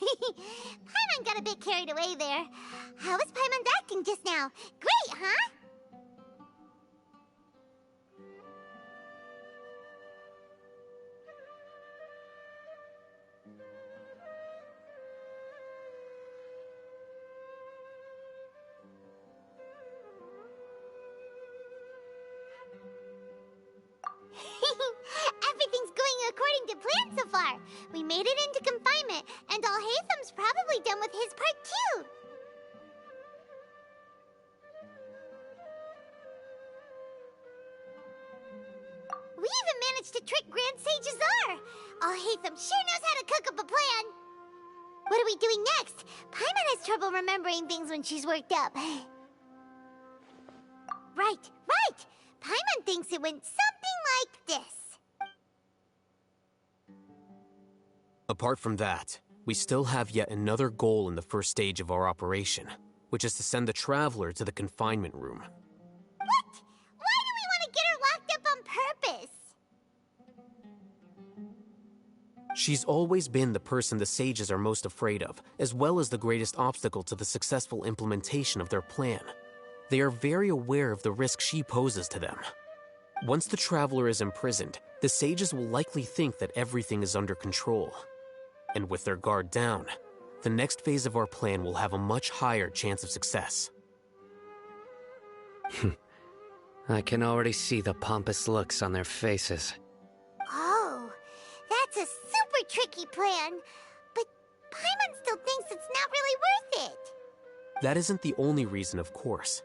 Paimon got a bit carried away there. How was Paimon's acting just now? Great, huh? Everything's going according to plan so far. We made it into confinement, and Alhaitham's probably done with his part too. We even managed to trick Grand Sage Azar. Alhaitham sure knows how to cook up a plan. What are we doing next? Paimon has trouble remembering things when she's worked up. Right. Paimon thinks it went something like this. Apart from that, we still have yet another goal in the first stage of our operation, which is to send the Traveler to the confinement room. What? Why do we want to get her locked up on purpose? She's always been the person the sages are most afraid of, as well as the greatest obstacle to the successful implementation of their plan. They are very aware of the risk she poses to them. Once the Traveler is imprisoned, the sages will likely think that everything is under control. And with their guard down, the next phase of our plan will have a much higher chance of success. I can already see the pompous looks on their faces. Oh, that's a super tricky plan. But Paimon still thinks it's not really worth it. That isn't the only reason, of course.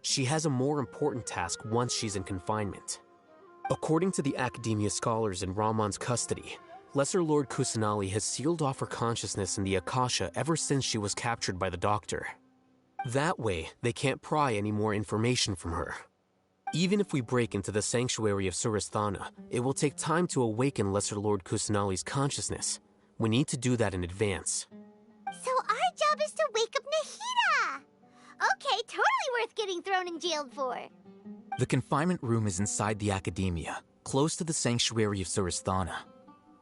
She has a more important task once she's in confinement. According to the Academia scholars in Ramon's custody, Lesser Lord Kusanali has sealed off her consciousness in the Akasha ever since she was captured by the Doctor. That way, they can't pry any more information from her. Even if we break into the sanctuary of Surasthana, it will take time to awaken Lesser Lord Kusanali's consciousness. We need to do that in advance. So our job is to wake up Nahida! Okay, totally worth getting thrown in jail for. The confinement room is inside the Academia, close to the sanctuary of Surasthana.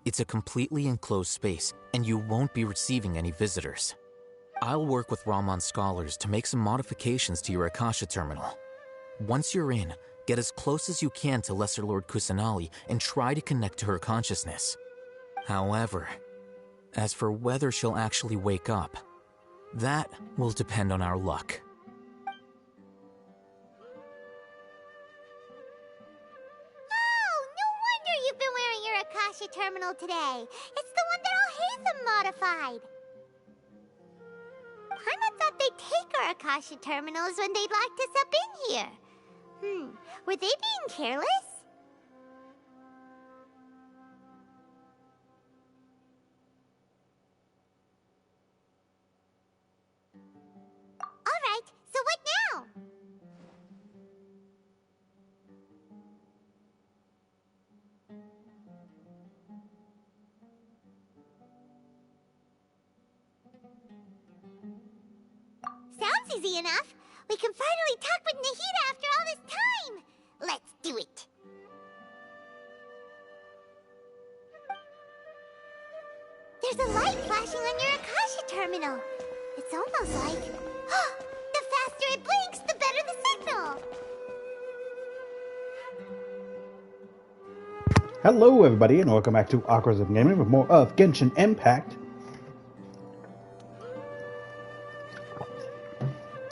It's a completely enclosed space, and you won't be receiving any visitors. I'll work with Ramon's scholars to make some modifications to your Akasha terminal. Once you're in, get as close as you can to Lesser Lord Kusanali and try to connect to her consciousness. However, as for whether she'll actually wake up, that will depend on our luck. You've been wearing your Akasha terminal today. It's the one that Alhaitham modified. Paimon thought they'd take our Akasha terminals when they locked us up in here. Were they being careless? Alright, so what now? Sounds easy enough. We can finally talk with Nahida after all this time. Let's do it. There's a light flashing on your Akasha terminal. It's almost like... the faster it blinks, the better the signal. Hello everybody, and welcome back to Awkward of Gaming with more of Genshin Impact.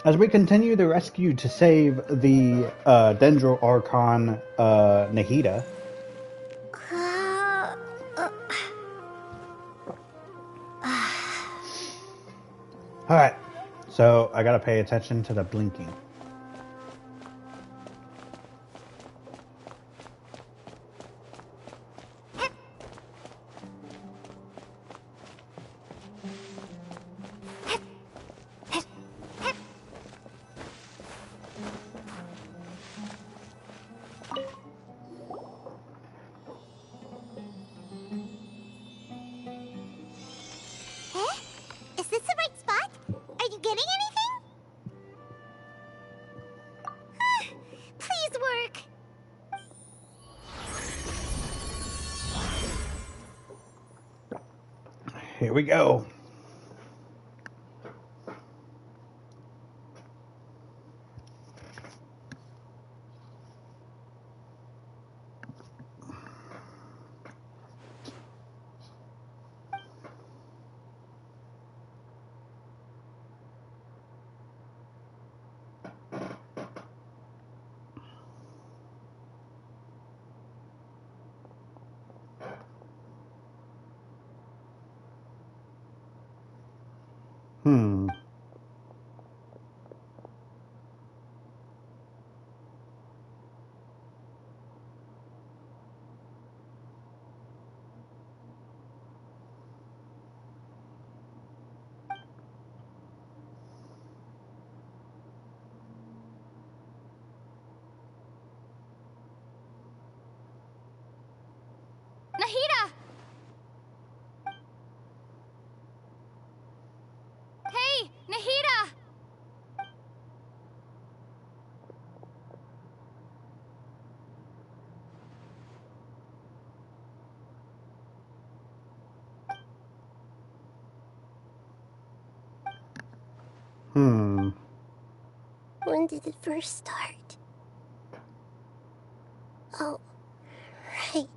As we continue the rescue to save the Dendro Archon Nahida. Alright, so I gotta pay attention to the blinking. Here we go. Hmm. Nahida! Hey, Nahida! Hmm. When did it first start? Oh, right.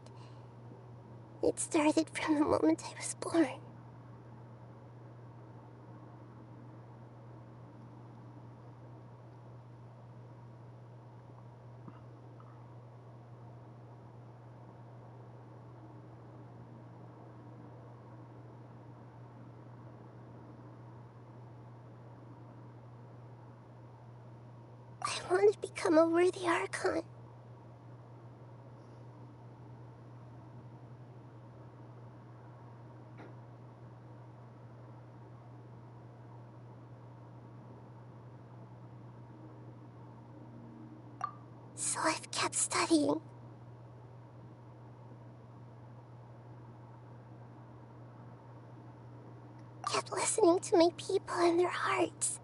It started from the moment I was born. I want to become a worthy Archon. So I've kept studying. Kept listening to my people and their hearts.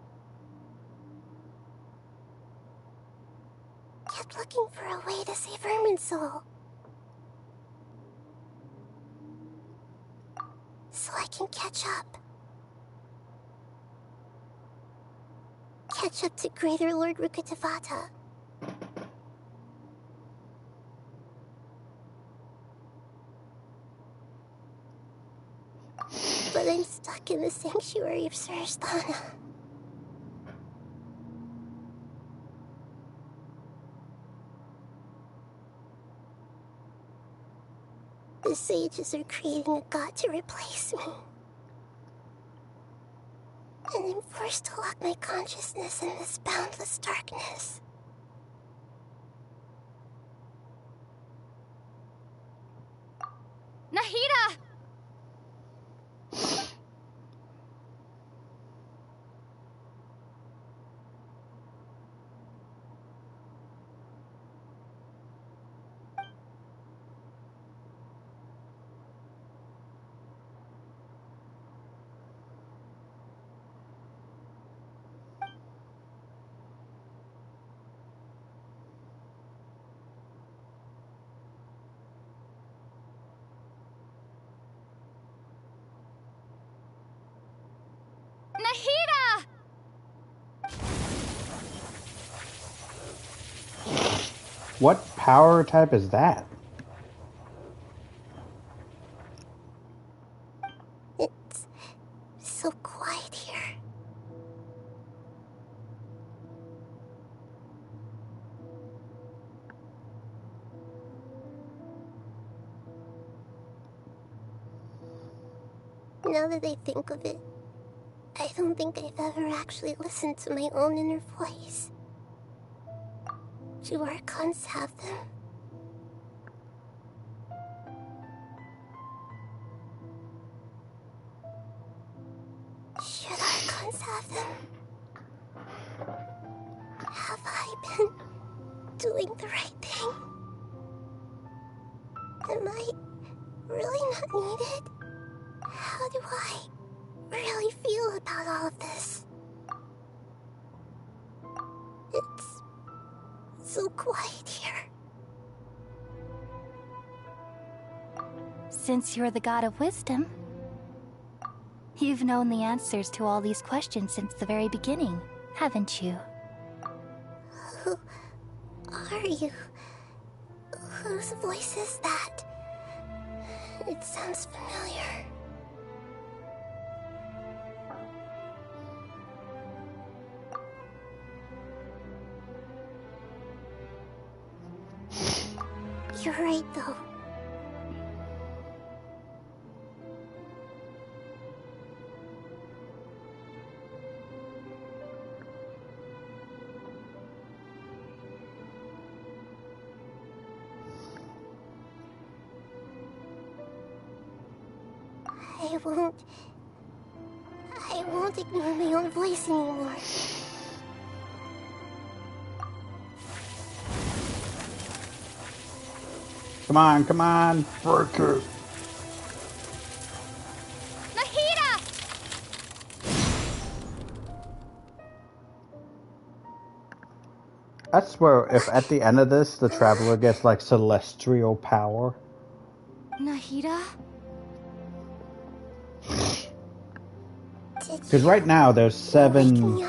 Kept looking for a way to save Irminsul. So I can catch up. Catch up to Greater Lord Rukkhadevata. But I'm stuck in the sanctuary of Surasthana. The sages are creating a god to replace me. And I'm forced to lock my consciousness in this boundless darkness. Nahida! Nahida! What power type is that? It's so quiet here. Now that I think of it, I don't think I've ever actually listened to my own inner voice. Do Archons have them? Should Archons have them? Have I been doing the right thing? Am I really not needed? How do I really feel about all of this? It's so quiet here. Since you're the god of wisdom, you've known the answers to all these questions since the very beginning, haven't you? Who are you? Whose voice is that? It sounds familiar. You're right, though. I won't ignore my own voice anymore. Come on, come on. Break it. Nahida! I swear, if at the end of this, the Traveler gets, like, celestial power. Nahida? Because right now, there's 7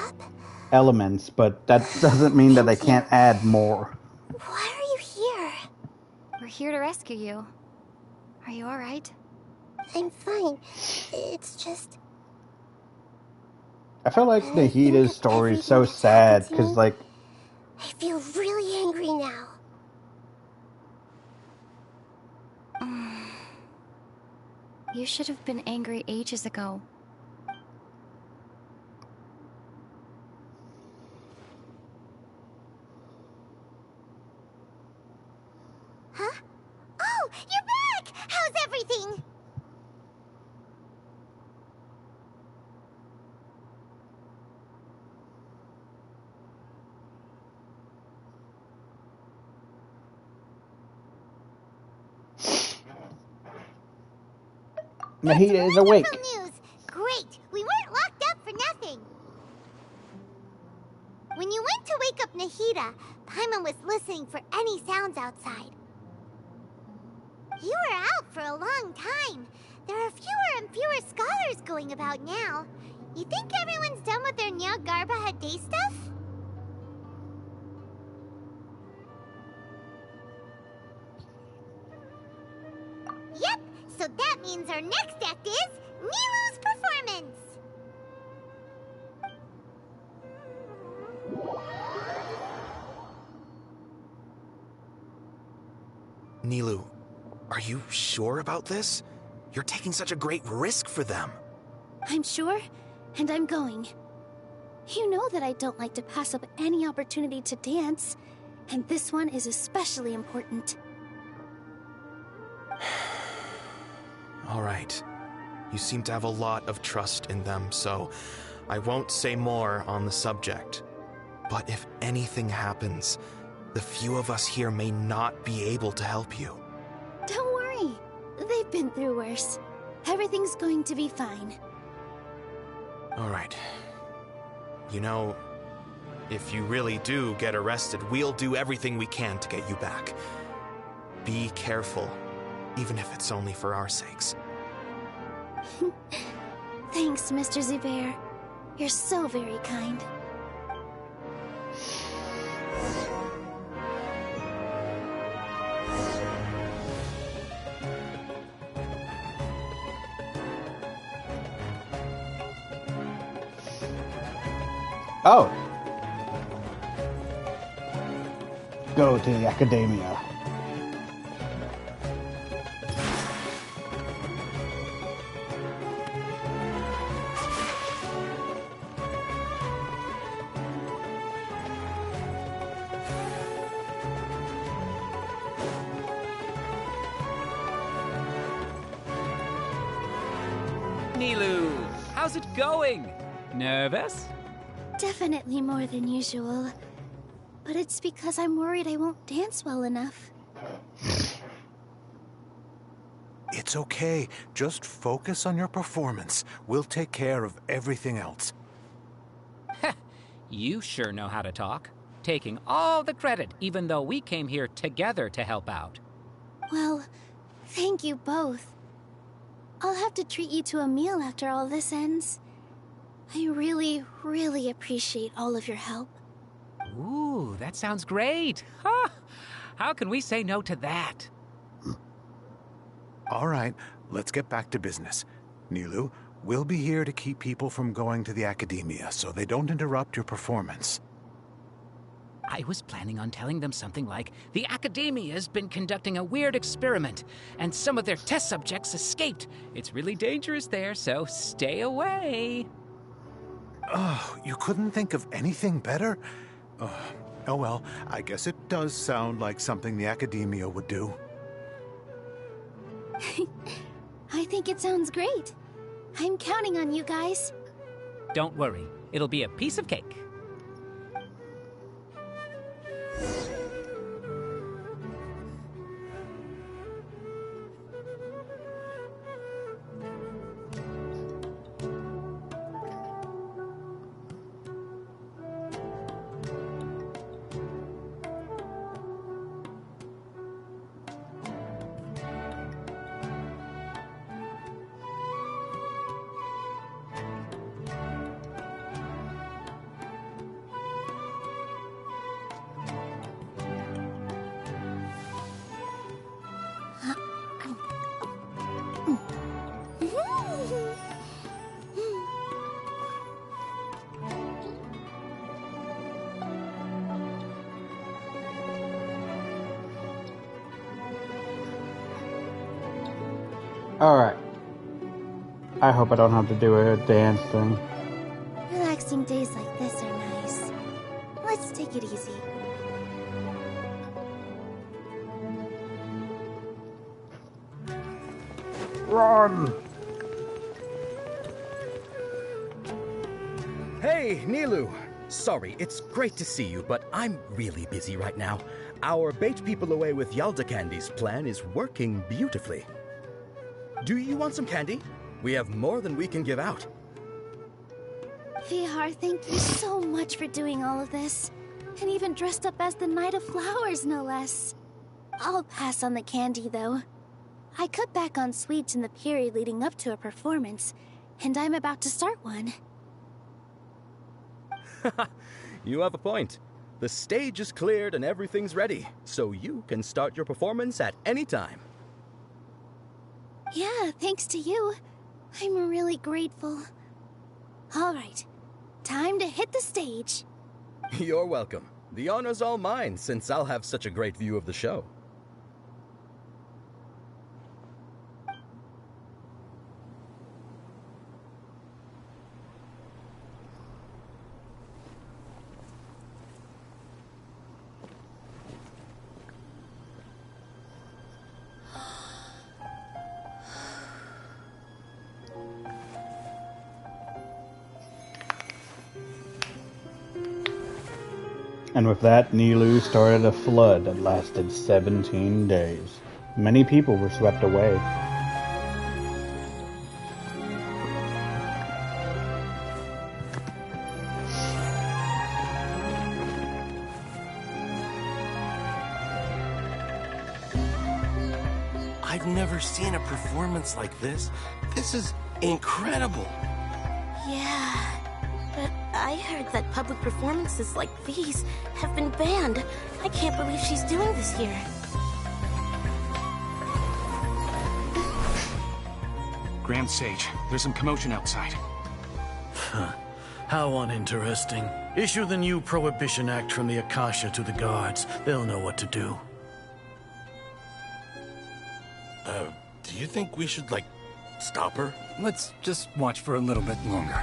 elements, but that doesn't mean that they can't add more. Why are you here? We're here to rescue you. Are you alright? I'm fine. It's just... I feel like when I think Nahida's of story is everything so that's sad, happened to because, me, like, I feel really angry now. You should have been angry ages ago. Huh? Oh, you're back! How's everything? Nahida is awake. Wonderful news! Great! We weren't locked up for nothing! When you went to wake up Nahida, Paimon was listening for any sounds outside. You were out for a long time. There are fewer and fewer scholars going about now. You think everyone's done with their Nya Garbaha day stuff? Yep, so that means our next act is Nilu's performance! Nilu, are you sure about this? You're taking such a great risk for them. I'm sure, and I'm going. You know that I don't like to pass up any opportunity to dance, and this one is especially important. All right. You seem to have a lot of trust in them, so I won't say more on the subject. But if anything happens, the few of us here may not be able to help you. Don't worry. They've been through worse. Everything's going to be fine. All right. You know, if you really do get arrested, we'll do everything we can to get you back. Be careful, even if it's only for our sakes. Thanks, Mr. Zubair. You're so very kind. Oh. Go to the academia. Nilu, how's it going? Nervous? Definitely more than usual. But it's because I'm worried I won't dance well enough. It's okay. Just focus on your performance. We'll take care of everything else. You sure know how to talk. Taking all the credit, even though we came here together to help out. Well, thank you both. I'll have to treat you to a meal after all this ends. I really, really appreciate all of your help. Ooh, that sounds great. Huh? How can we say no to that? All right, let's get back to business. Nilu, we'll be here to keep people from going to the academia so they don't interrupt your performance. I was planning on telling them something like, the Academia's been conducting a weird experiment, and some of their test subjects escaped. It's really dangerous there, so stay away. Oh, you couldn't think of anything better? Oh well, I guess it does sound like something the Academia would do. I think it sounds great. I'm counting on you guys. Don't worry, it'll be a piece of cake. Alright. I hope I don't have to do a dance thing. Relaxing days like this are nice. Let's take it easy. Run! Hey, Nilu! Sorry, it's great to see you, but I'm really busy right now. Our Bait People Away with Yalda Candies plan is working beautifully. Do you want some candy? We have more than we can give out. Vihar, thank you so much for doing all of this. And even dressed up as the Knight of Flowers, no less. I'll pass on the candy, though. I cut back on sweets in the period leading up to a performance, and I'm about to start one. You have a point. The stage is cleared and everything's ready, so you can start your performance at any time. Yeah, thanks to you. I'm really grateful. All right, time to hit the stage. You're welcome. The honor's all mine, since I'll have such a great view of the show. And with that, Nilu started a flood that lasted 17 days. Many people were swept away. I've never seen a performance like this. This is incredible. Yeah, but I heard that public performances like these have been banned. I can't believe she's doing this here. Grand Sage, there's some commotion outside. How uninteresting. Issue the new Prohibition Act from the Akasha to the guards. They'll know what to do. Do you think we should, like, stop her? Let's just watch for a little bit longer.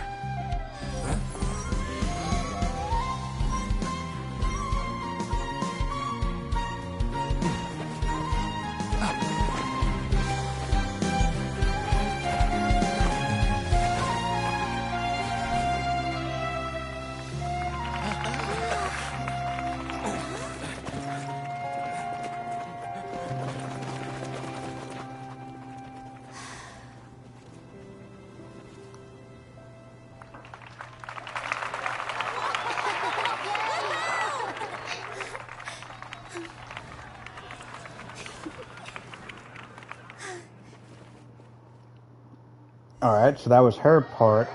Alright, so that was her part.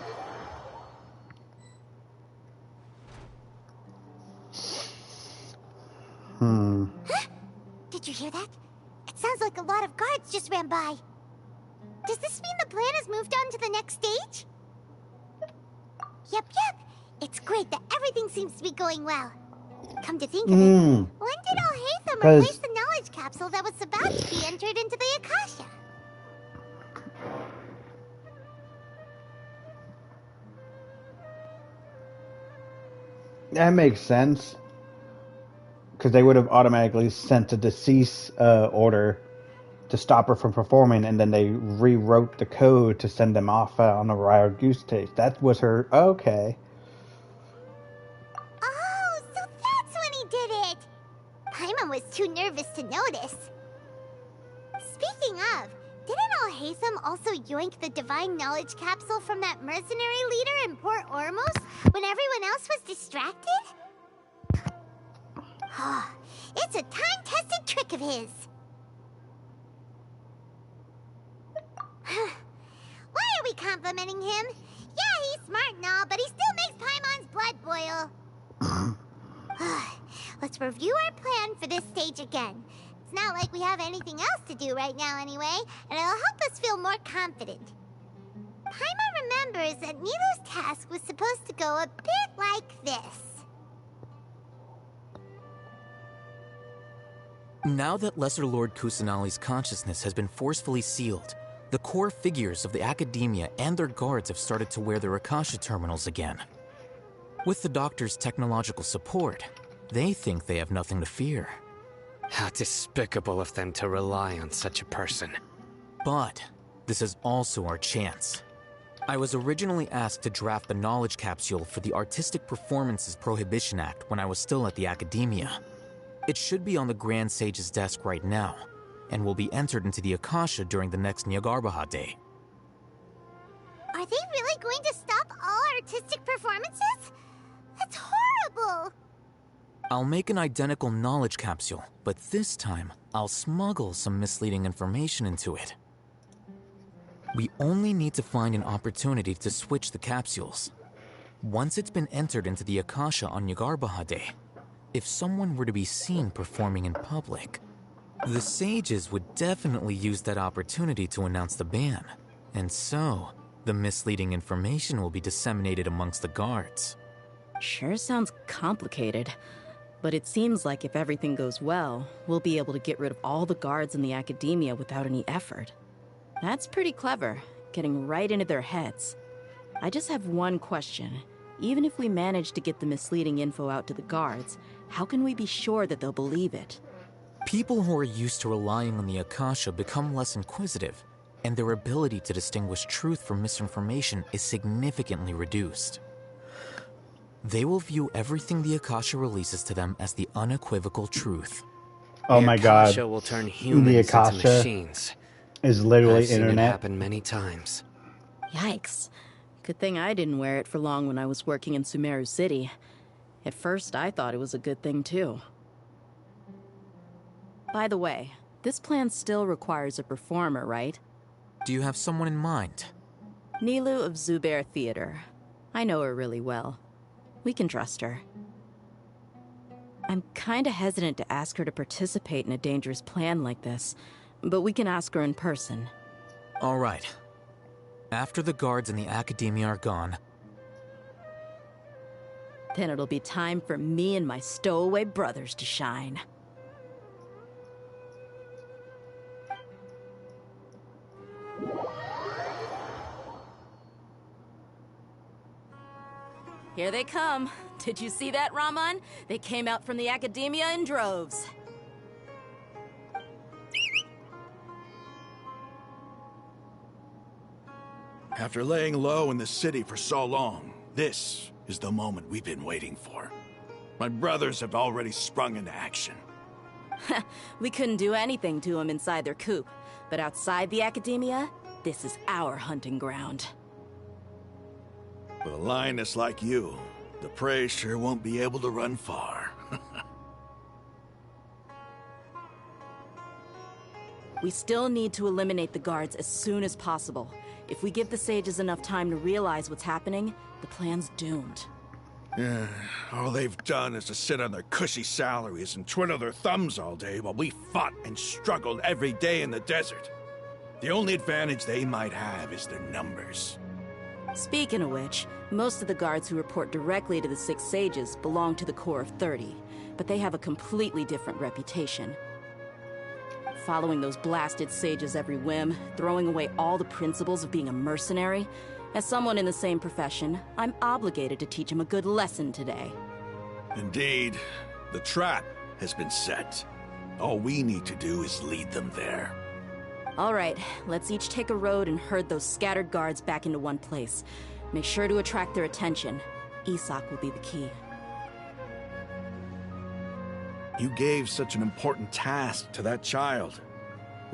Huh? Did you hear that? It sounds like a lot of guards just ran by. Does this mean the plan has moved on to the next stage? Yep. It's great that everything seems to be going well. Come to think of it, when did Alhaitham replace the knowledge capsule that was about to be entered into the Akasha? That makes sense. Because they would have automatically sent a decease order to stop her from performing, and then they rewrote the code to send them off on a wild goose chase. That was her. Okay. Oh, so that's when he did it! Paimon was too nervous to notice. Speaking of, didn't Alhaitham also yoink the Divine Knowledge Capsule from that mercenary leader in Port Ormos when everyone else was distracted? It's a time-tested trick of his. Why are we complimenting him? Yeah, he's smart and all, but he still makes Paimon's blood boil. Let's review our plan for this stage again. It's not like we have anything else to do right now anyway, and it'll help us feel more confident. Paimon remembers that Nilu's task was supposed to go a bit like this. Now that Lesser Lord Kusanali's consciousness has been forcefully sealed, the core figures of the Academia and their guards have started to wear their Akasha terminals again. With the Doctor's technological support, they think they have nothing to fear. How despicable of them to rely on such a person. But this is also our chance. I was originally asked to draft the knowledge capsule for the Artistic Performances Prohibition Act when I was still at the Academia. It should be on the Grand Sage's desk right now, and will be entered into the Akasha during the next Nyargarbaha Day. Are they really going to stop all artistic performances? That's horrible! I'll make an identical knowledge capsule, but this time, I'll smuggle some misleading information into it. We only need to find an opportunity to switch the capsules. Once it's been entered into the Akasha on Nyargarbaha Day, if someone were to be seen performing in public, the sages would definitely use that opportunity to announce the ban, and so the misleading information will be disseminated amongst the guards. Sure sounds complicated, but it seems like if everything goes well, we'll be able to get rid of all the guards in the Academia without any effort. That's pretty clever, getting right into their heads. I just have one question. Even if we manage to get the misleading info out to the guards, how can we be sure that they'll believe it? People who are used to relying on the Akasha become less inquisitive, and their ability to distinguish truth from misinformation is significantly reduced. They will view everything the Akasha releases to them as the unequivocal truth. Oh my god. The Akasha will turn humans into machines. Is literally I've seen internet. it happen many times. Yikes. Good thing I didn't wear it for long when I was working in Sumeru City. At first, I thought it was a good thing too. By the way, this plan still requires a performer, right? Do you have someone in mind? Nilu of Zubair Theater. I know her really well. We can trust her. I'm kinda hesitant to ask her to participate in a dangerous plan like this, but we can ask her in person. All right. After the guards in the Academia are gone, then it'll be time for me and my stowaway brothers to shine. Here they come. Did you see that, Raman? They came out from the Academia in droves. After laying low in the city for so long, this is the moment we've been waiting for. My brothers have already sprung into action. We couldn't do anything to them inside their coop, but outside the Academia, this is our hunting ground. With a lioness like you, the prey sure won't be able to run far. We still need to eliminate the guards as soon as possible. If we give the sages enough time to realize what's happening, the plan's doomed. Yeah, all they've done is to sit on their cushy salaries and twiddle their thumbs all day while we fought and struggled every day in the desert. The only advantage they might have is their numbers. Speaking of which, most of the guards who report directly to the Six Sages belong to the Corps of 30, but they have a completely different reputation. Following those blasted sages every whim, throwing away all the principles of being a mercenary. As someone in the same profession, I'm obligated to teach them a good lesson today. Indeed, the trap has been set. All we need to do is lead them there. All right, let's each take a road and herd those scattered guards back into one place. Make sure to attract their attention. Isak will be the key. You gave such an important task to that child.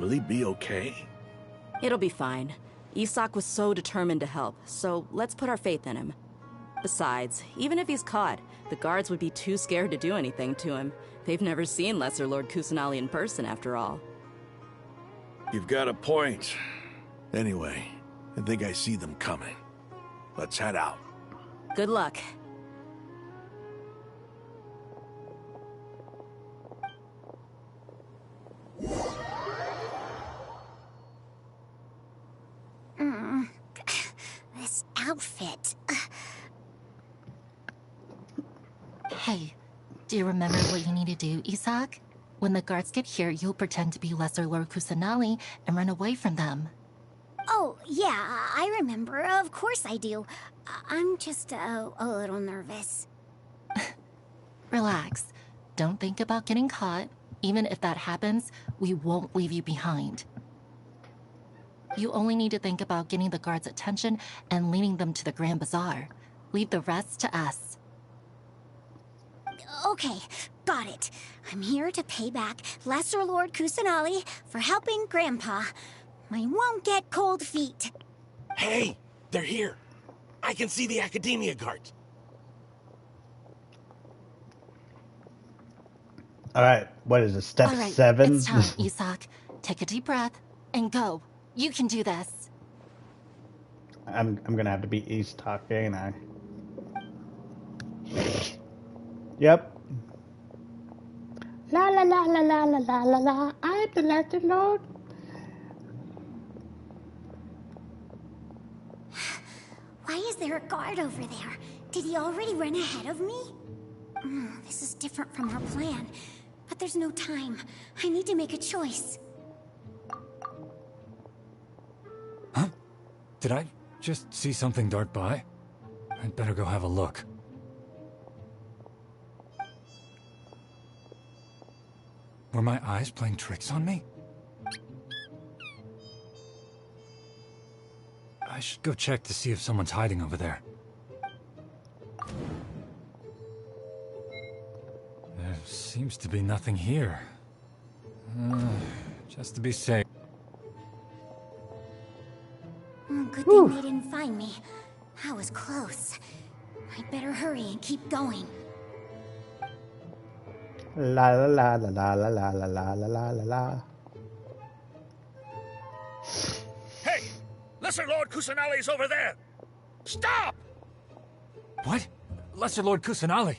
Will he be okay? It'll be fine. Isak was so determined to help, so let's put our faith in him. Besides, even if he's caught, the guards would be too scared to do anything to him. They've never seen Lesser Lord Kusanali in person, after all. You've got a point. Anyway, I think I see them coming. Let's head out. Good luck. This outfit. Hey, do you remember what you need to do, Isak? When the guards get here, you'll pretend to be Lesser Lord Kusanali and run away from them. Oh, yeah, I remember. Of course I do. I'm just a little nervous. Relax. Don't think about getting caught. Even if that happens, we won't leave you behind. You only need to think about getting the guards' attention and leading them to the Grand Bazaar. Leave the rest to us. Okay, got it. I'm here to pay back Lesser Lord Kusanali for helping Grandpa. I won't get cold feet. Hey, they're here. I can see the Academia guards. Alright, what is this, step All right, 7? it's time, Isak. Take a deep breath and go. You can do this. I'm gonna have to be Isak, ain't I? Yep. La la la la la la la la la. I'm the Lesser Lord. Why is there a guard over there? Did he already run ahead of me? This is different from our plan. But there's no time. I need to make a choice. Huh? Did I just see something dart by? I'd better go have a look. Were my eyes playing tricks on me? I should go check to see if someone's hiding over there. There seems to be nothing here. Just to be safe. Good thing they didn't find me. I was close. I'd better hurry and keep going. La la la la la la la la la la la la. Hey! Lesser Lord Kusanali's over there! Stop! What? Lesser Lord Kusanali?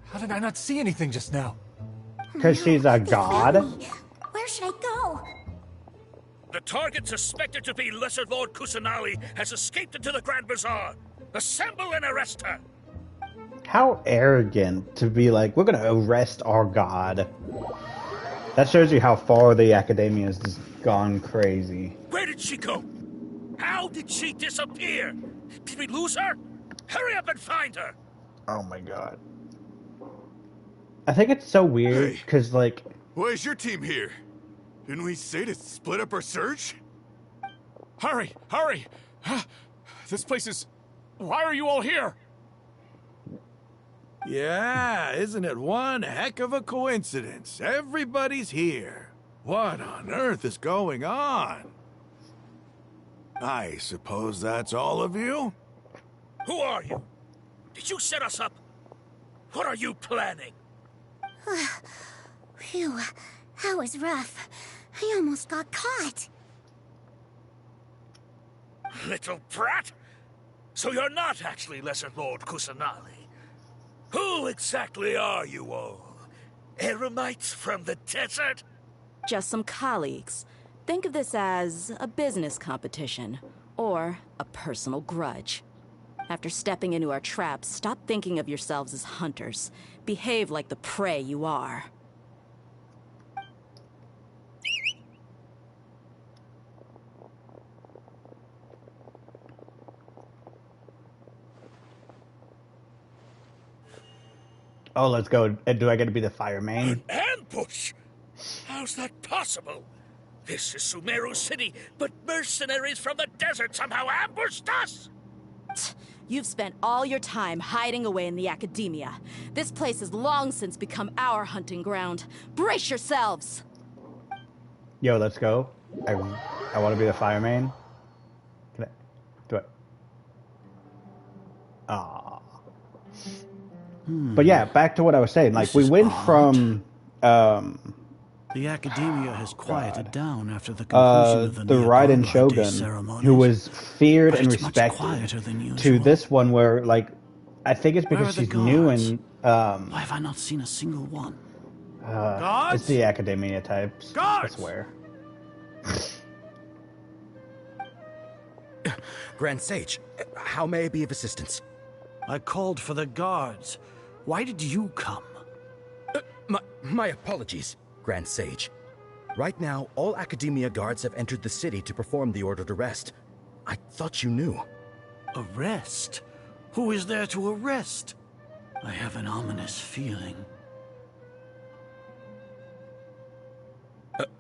How did I not see anything just now? Because she's a god? Where should I go? The target suspected to be Lesser Lord Kusanali has escaped into the Grand Bazaar. Assemble and arrest her! How arrogant to be like, we're gonna arrest our god. That shows you how far the Academia has just gone crazy. Where did she go? How did she disappear? Did we lose her? Hurry up and find her! Oh my god. I think it's so weird, because like... Why is your team here? Didn't we say to split up our search? Hurry! Hurry! This place is... Why are you all here? Yeah, isn't it one heck of a coincidence? Everybody's here. What on earth is going on? I suppose that's all of you? Who are you? Did you set us up? What are you planning? Phew, that was rough. I almost got caught. Little brat! So you're not actually Lesser Lord Kusanali. Who exactly are you all? Eremites from the desert? Just some colleagues. Think of this as a business competition, or a personal grudge. After stepping into our traps, stop thinking of yourselves as hunters. Behave like the prey you are. Oh, let's go. Do I get to be the fireman? Ambush? How's that possible? This is Sumeru City, but mercenaries from the desert somehow ambushed us! You've spent all your time hiding away in the academia. This place has long since become our hunting ground. Brace yourselves! Yo, let's go. I want to be the fireman. Can I do it? Ah. But yeah, back to what I was saying. Like, we went from the academia has quieted down after the conclusion of the Raiden Shogun, ceremonies, who was feared and it's much respected, quieter than to usual. this one where, like, I think it's Where because are the she's new guards? and Why have I not seen a single one? it's the academia types. Guards! I swear. Grand Sage, how may I be of assistance? I called for the guards. Why did you come? My apologies, Grand Sage. Right now, all Academia guards have entered the city to perform the ordered arrest. I thought you knew. Arrest? Who is there to arrest? I have an ominous feeling.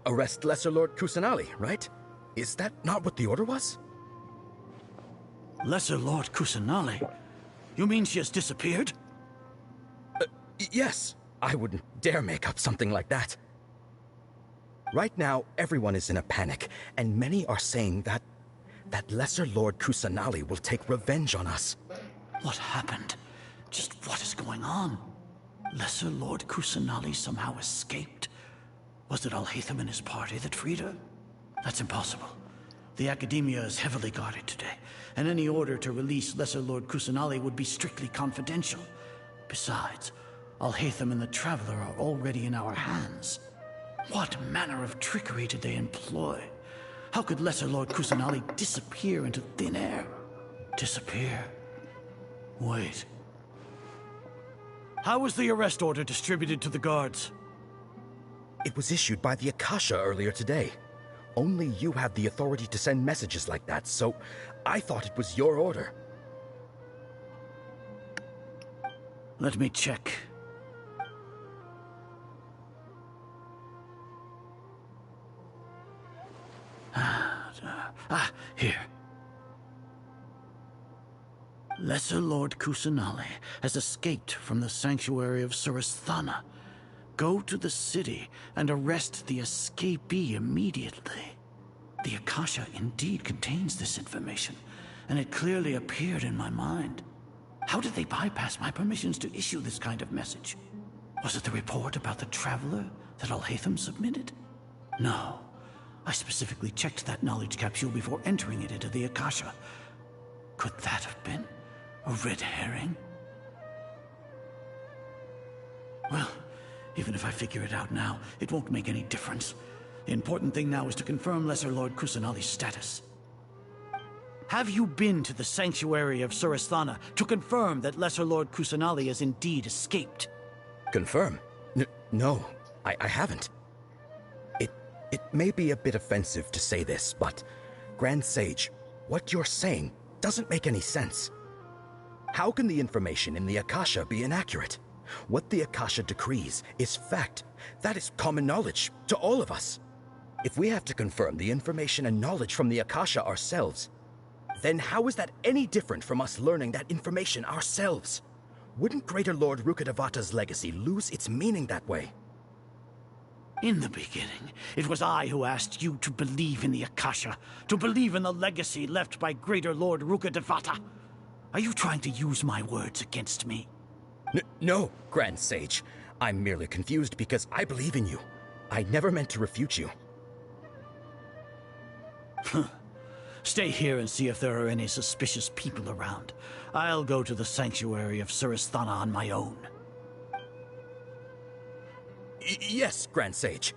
Arrest Lesser Lord Kusanali, right? Is that not what the order was? Lesser Lord Kusanali? You mean she has disappeared? Yes. I wouldn't dare make up something like that. Right now, everyone is in a panic, and many are saying that Lesser Lord Kusanali will take revenge on us. What happened? Just what is going on? Lesser Lord Kusanali somehow escaped? Was it Alhaitham and his party that freed her? That's impossible. The Academia is heavily guarded today, and any order to release Lesser Lord Kusanali would be strictly confidential. Besides, Alhaitham and the Traveler are already in our hands. What manner of trickery did they employ? How could Lesser Lord Kusanali disappear into thin air? Disappear? Wait. How was the arrest order distributed to the guards? It was issued by the Akasha earlier today. Only you have the authority to send messages like that, so I thought it was your order. Let me check. Here. Lesser Lord Kusanali has escaped from the sanctuary of Surasthana. Go to the city and arrest the escapee immediately. The Akasha indeed contains this information, and it clearly appeared in my mind. How did they bypass my permissions to issue this kind of message? Was it the report about the Traveler that Alhaitham submitted? No. I specifically checked that knowledge capsule before entering it into the Akasha. Could that have been a red herring? Well, even if I figure it out now, it won't make any difference. The important thing now is to confirm Lesser Lord Kusanali's status. Have you been to the sanctuary of Surasthana to confirm that Lesser Lord Kusanali has indeed escaped? Confirm? No, I haven't. It may be a bit offensive to say this, but Grand Sage, what you're saying doesn't make any sense. How can the information in the Akasha be inaccurate? What the Akasha decrees is fact. That is common knowledge to all of us. If we have to confirm the information and knowledge from the Akasha ourselves, then how is that any different from us learning that information ourselves? Wouldn't Greater Lord Rukkhadevata's legacy lose its meaning that way? In the beginning, it was I who asked you to believe in the Akasha, to believe in the legacy left by Greater Lord Rukkhadevata. Are you trying to use my words against me? No, Grand Sage. I'm merely confused because I believe in you. I never meant to refute you. Stay here and see if there are any suspicious people around. I'll go to the sanctuary of Surasthana on my own. Yes, Grand Sage.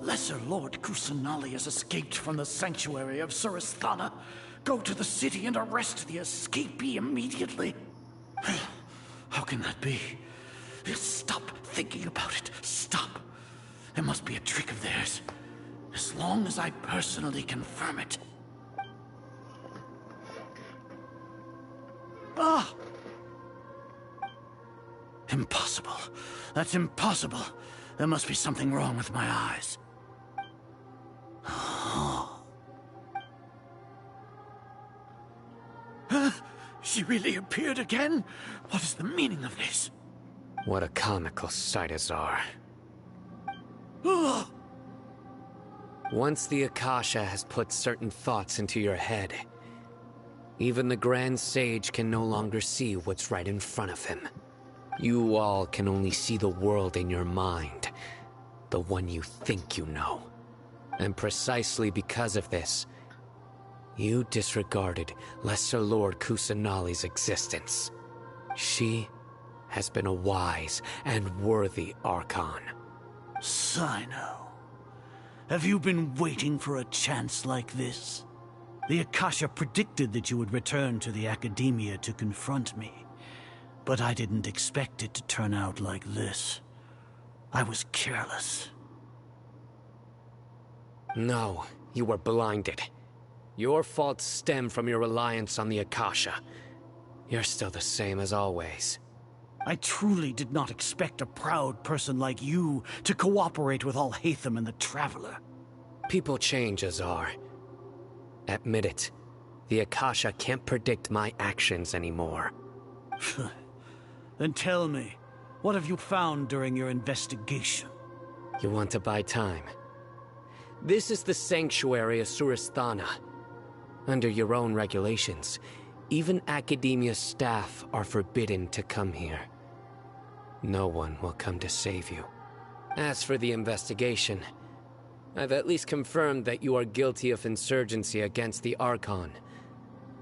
Lesser Lord Kusanali has escaped from the sanctuary of Surasthana. Go to the city and arrest the escapee immediately. How can that be? Stop thinking about it. Stop. It must be a trick of theirs. As long as I personally confirm it. Impossible. That's impossible. There must be something wrong with my eyes. She really appeared again? What is the meaning of this? What a comical sight, Azar. Once the Akasha has put certain thoughts into your head, even the Grand Sage can no longer see what's right in front of him. You all can only see the world in your mind, the one you think you know. And precisely because of this, you disregarded Lesser Lord Kusanali's existence. She has been a wise and worthy Archon. Sino, have you been waiting for a chance like this? The Akasha predicted that you would return to the Academia to confront me, but I didn't expect it to turn out like this. I was careless. No, you were blinded. Your faults stem from your reliance on the Akasha. You're still the same as always. I truly did not expect a proud person like you to cooperate with Alhaitham and the Traveler. People change, Azar. Admit it. The Akasha can't predict my actions anymore. Then tell me, what have you found during your investigation? You want to buy time? This is the sanctuary of Surasthana. Under your own regulations, even Academia staff are forbidden to come here. No one will come to save you. As for the investigation, I've at least confirmed that you are guilty of insurgency against the Archon.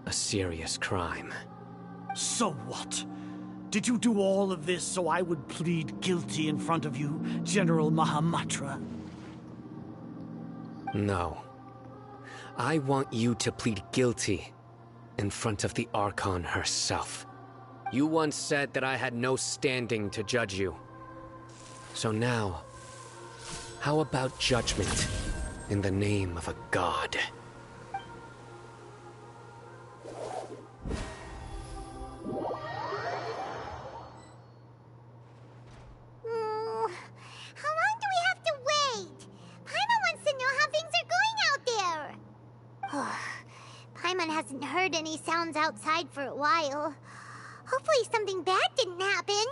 A serious crime. So what? Did you do all of this so I would plead guilty in front of you, General Mahamatra? No. I want you to plead guilty in front of the Archon herself. You once said that I had no standing to judge you. So now, how about judgment in the name of a god? How long do we have to wait? Paimon wants to know how things are going out there. Paimon hasn't heard any sounds outside for a while. Hopefully something bad didn't happen.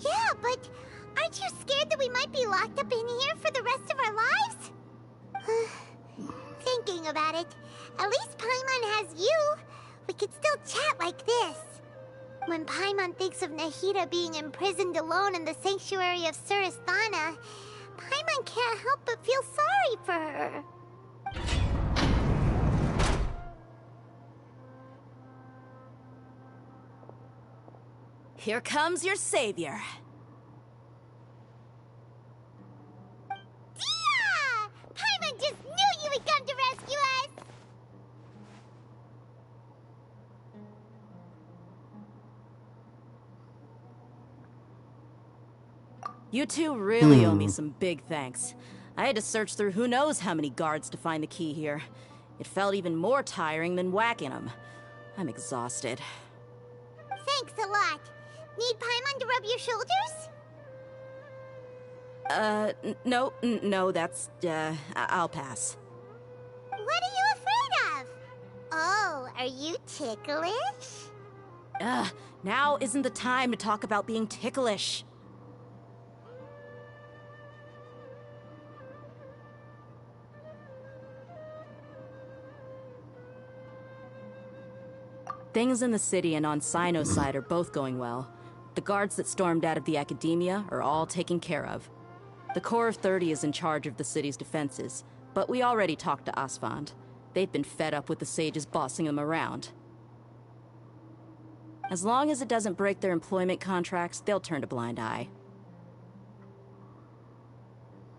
Yeah, but aren't you scared that we might be locked up in here for the rest of our lives? Thinking about it, at least Paimon has you. We could still chat like this. When Paimon thinks of Nahida being imprisoned alone in the sanctuary of Surasthana, Paimon can't help but feel sorry for her. Here comes your savior. Dia! Paimon just knew you would come to rescue us! You two really owe me some big thanks. I had to search through who knows how many guards to find the key here. It felt even more tiring than whacking them. I'm exhausted. Thanks a lot. Need Paimon to rub your shoulders? No, that's, I'll pass. What are you afraid of? Oh, are you ticklish? Now isn't the time to talk about being ticklish. Things in the city and on Sino's side are both going well. The guards that stormed out of the Academia are all taken care of. The Corps of 30 is in charge of the city's defenses, but we already talked to Asfand. They've been fed up with the sages bossing them around. As long as it doesn't break their employment contracts, they'll turn a blind eye.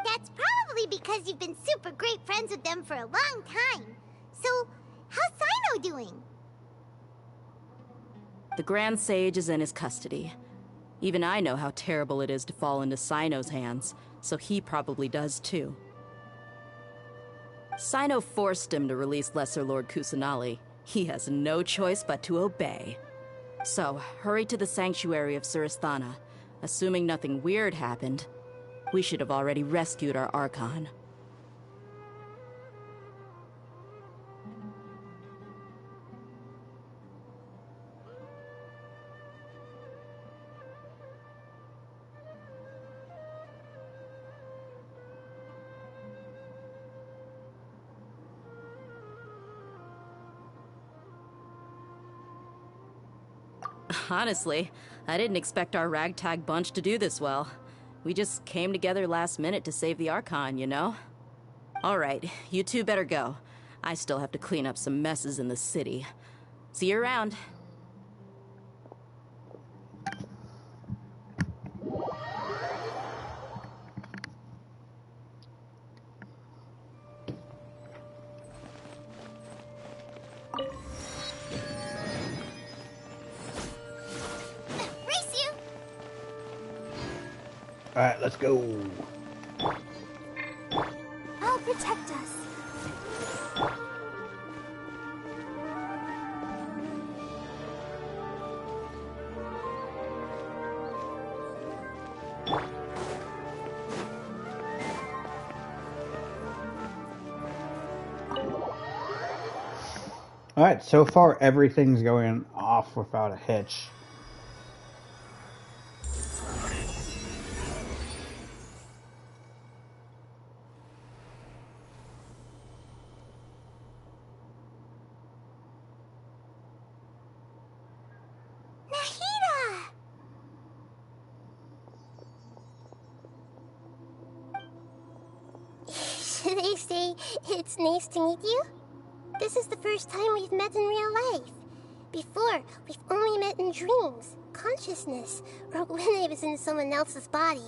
That's probably because you've been super great friends with them for a long time. So, how's Sino doing? The Grand Sage is in his custody. Even I know how terrible it is to fall into Sino's hands, so he probably does too. Sino forced him to release Lesser Lord Kusanali. He has no choice but to obey. So, hurry to the Sanctuary of Surasthana. Assuming nothing weird happened, we should have already rescued our Archon. Honestly, I didn't expect our ragtag bunch to do this well. We just came together last minute to save the Archon, you know? Alright, you two better go. I still have to clean up some messes in the city. See you around. Alright, let's go. I'll protect us. Alright, so far everything's going off without a hitch. Should I say it's nice to meet you? This is the first time we've met in real life. Before, we've only met in dreams, consciousness, or when I was in someone else's body.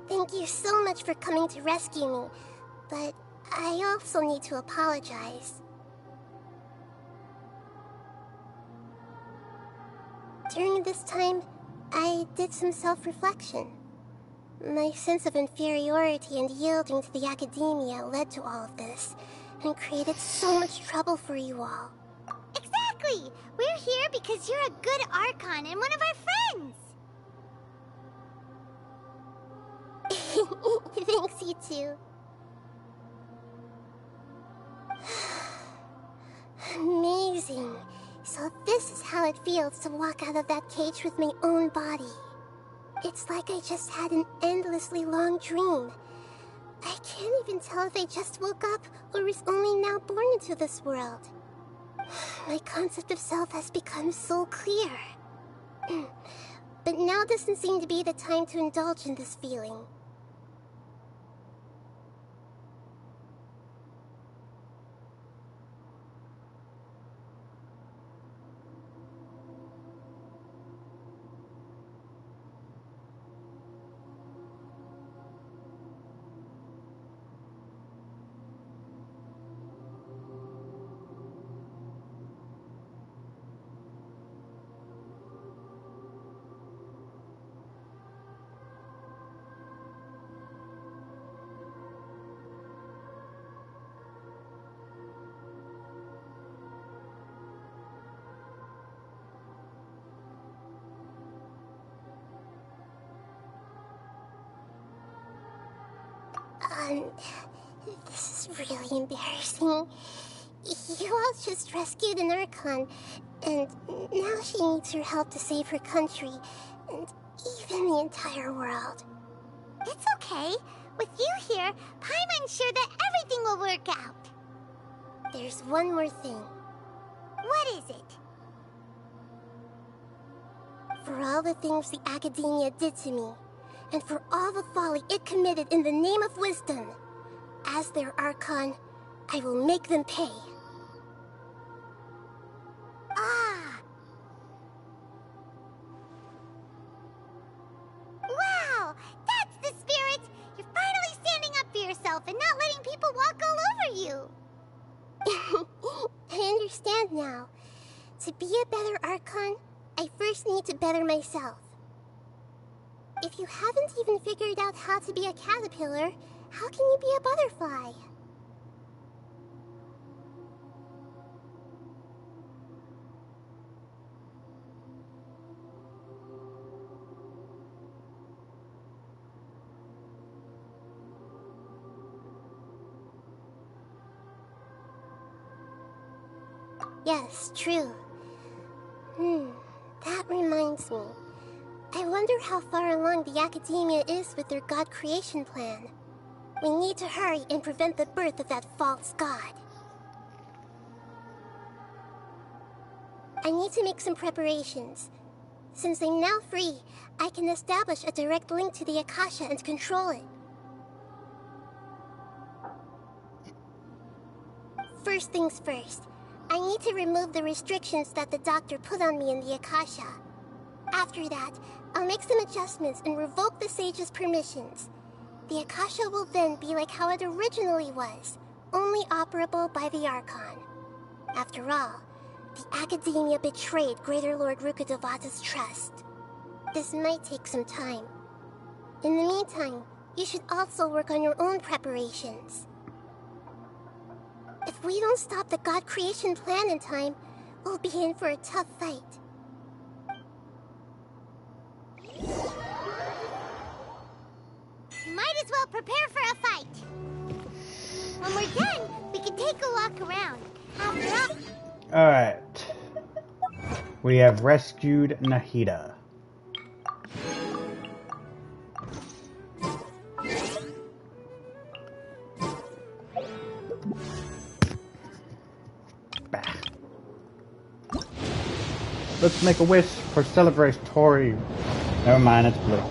Thank you so much for coming to rescue me, but I also need to apologize. During this time, I did some self-reflection. My sense of inferiority and yielding to the academia led to all of this, and created so much trouble for you all. Exactly! We're here because you're a good Archon and one of our friends! Thanks, you too. Amazing. So this is how it feels to walk out of that cage with my own body. It's like I just had an endlessly long dream. I can't even tell if I just woke up or was only now born into this world. My concept of self has become so clear. But now doesn't seem to be the time to indulge in this feeling. This is really embarrassing. You all just rescued an Archon, and now she needs your help to save her country, and even the entire world. It's okay. With you here, Paimon's sure that everything will work out. There's one more thing. What is it? For all the things the Academia did to me, and for all the folly it committed in the name of wisdom, as their Archon, I will make them pay. Ah! Wow! That's the spirit! You're finally standing up for yourself and not letting people walk all over you! I understand now. To be a better Archon, I first need to better myself. If you haven't even figured out how to be a caterpillar, how can you be a butterfly? Yes, true. That reminds me. I wonder how far along the Academia is with their god creation plan. We need to hurry and prevent the birth of that false god. I need to make some preparations. Since I'm now free, I can establish a direct link to the Akasha and control it. First things first, I need to remove the restrictions that the doctor put on me in the Akasha. After that, I'll make some adjustments and revoke the sage's permissions. The Akasha will then be like how it originally was, only operable by the Archon. After all, the Academia betrayed Greater Lord Rukkhadevata's trust. This might take some time. In the meantime, you should also work on your own preparations. If we don't stop the god creation plan in time, we'll be in for a tough fight. Might as well prepare for a fight. When we're done, we can take a walk around. After all... Alright. We have rescued Nahida. Bah. Let's make a wish for celebratory. Never mind, it's blue.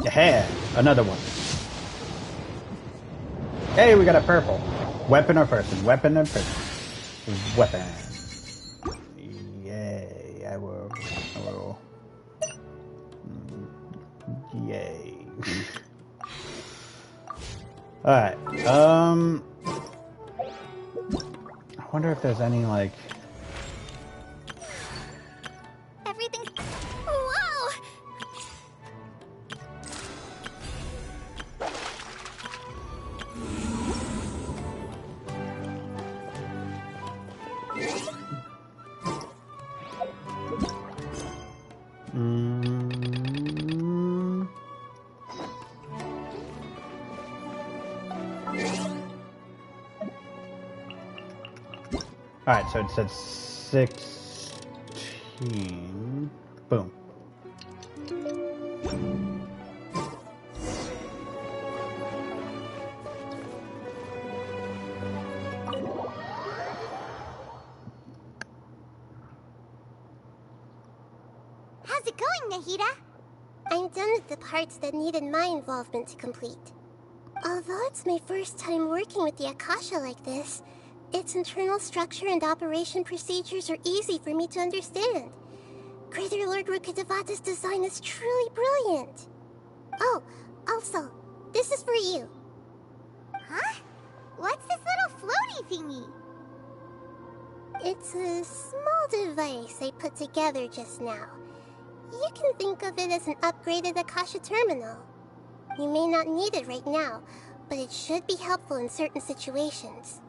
Yeah, another one. Hey, we got a purple. Weapon or person? Weapon or person? Weapon. Yay, I will. Yay. Alright, I wonder if there's any, like... Everything's... Whoa! Alright, so it said 16. Boom. How's it going, Nahida? I'm done with the parts that needed my involvement to complete. Although it's my first time working with the Akasha like this, its internal structure and operation procedures are easy for me to understand. Greater Lord Rukkhadevata's design is truly brilliant. Oh, also, this is for you. Huh? What's this little floaty thingy? It's a small device I put together just now. You can think of it as an upgraded Akasha terminal. You may not need it right now, but it should be helpful in certain situations.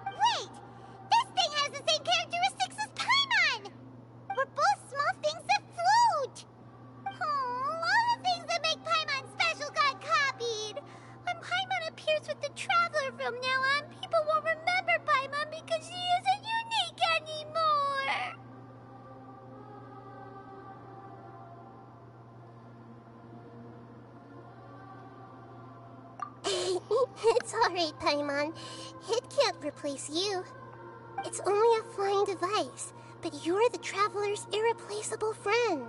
Wait! This thing has the same characteristics as Paimon! We're both small things that float! All the things that make Paimon special got copied! When Paimon appears with the Traveler from now on, people won't remember Paimon because she isn't unique anymore! It's alright, Paimon. It can't replace you. It's only a flying device, but you're the Traveler's irreplaceable friend.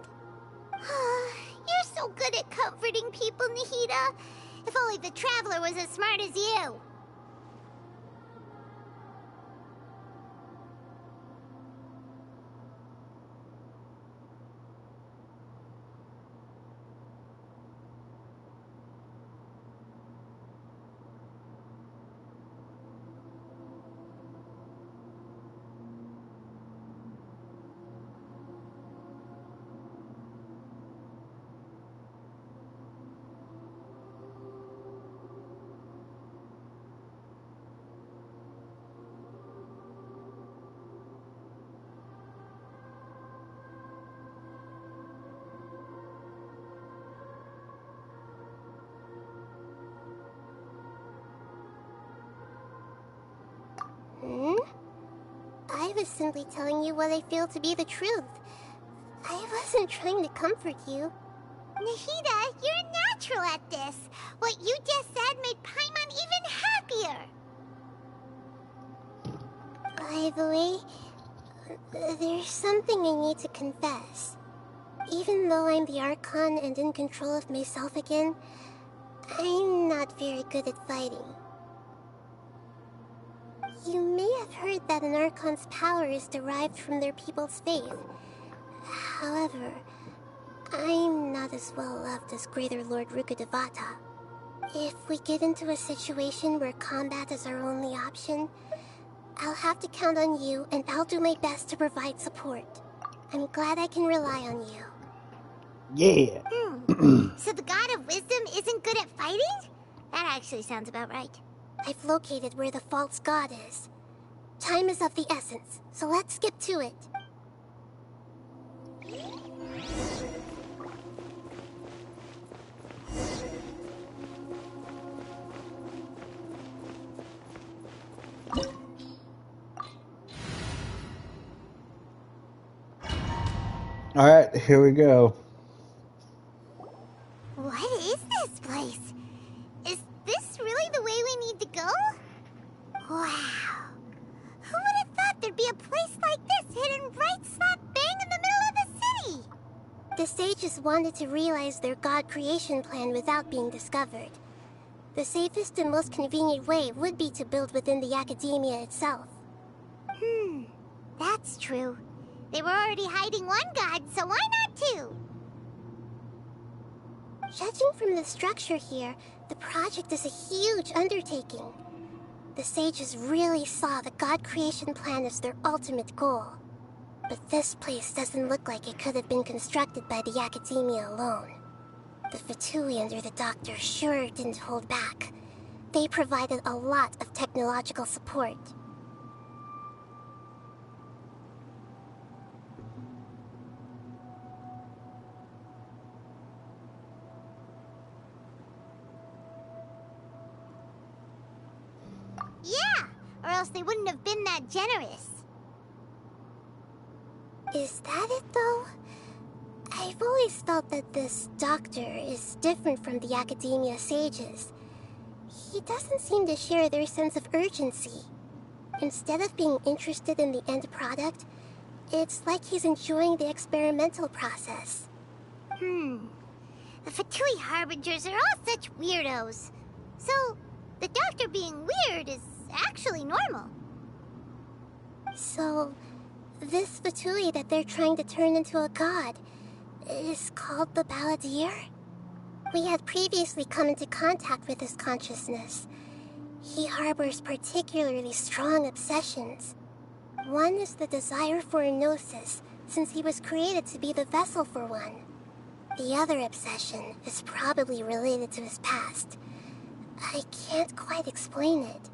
You're so good at comforting people, Nahida. If only the Traveler was as smart as you. I was simply telling you what I feel to be the truth. I wasn't trying to comfort you. Nahida, you're natural at this. What you just said made Paimon even happier. By the way, there's something I need to confess. Even though I'm the Archon and in control of myself again, I'm not very good at fighting. You may have heard that an Archon's power is derived from their people's faith. However, I'm not as well loved as Greater Lord Rukkhadevata. If we get into a situation where combat is our only option, I'll have to count on you, and I'll do my best to provide support. I'm glad I can rely on you. Yeah. So the God of Wisdom isn't good at fighting? That actually sounds about right. I've located where the false god is. Time is of the essence, so let's skip to it. Alright, here we go. What is this place? Is this really the way we need to go? Wow. Who would have thought there'd be a place like this hidden right slap bang in the middle of the city? The sages wanted to realize their god creation plan without being discovered. The safest and most convenient way would be to build within the academia itself. That's true. They were already hiding one god, so why not two? Judging from the structure here, the project is a huge undertaking. The sages really saw the god creation plan as their ultimate goal. But this place doesn't look like it could have been constructed by the academia alone. The Fatui under the Doctor sure didn't hold back. They provided a lot of technological support. Yeah, or else they wouldn't have been that generous. Is that it, though? I've always felt that this doctor is different from the academia sages. He doesn't seem to share their sense of urgency. Instead of being interested in the end product, it's like he's enjoying the experimental process. The Fatui Harbingers are all such weirdos. So, the Doctor being weird is actually normal. So, this Fatui that they're trying to turn into a god is called the Balladeer? We had previously come into contact with his consciousness. He harbors particularly strong obsessions. One is the desire for a gnosis, since he was created to be the vessel for one. The other obsession is probably related to his past. I can't quite explain it.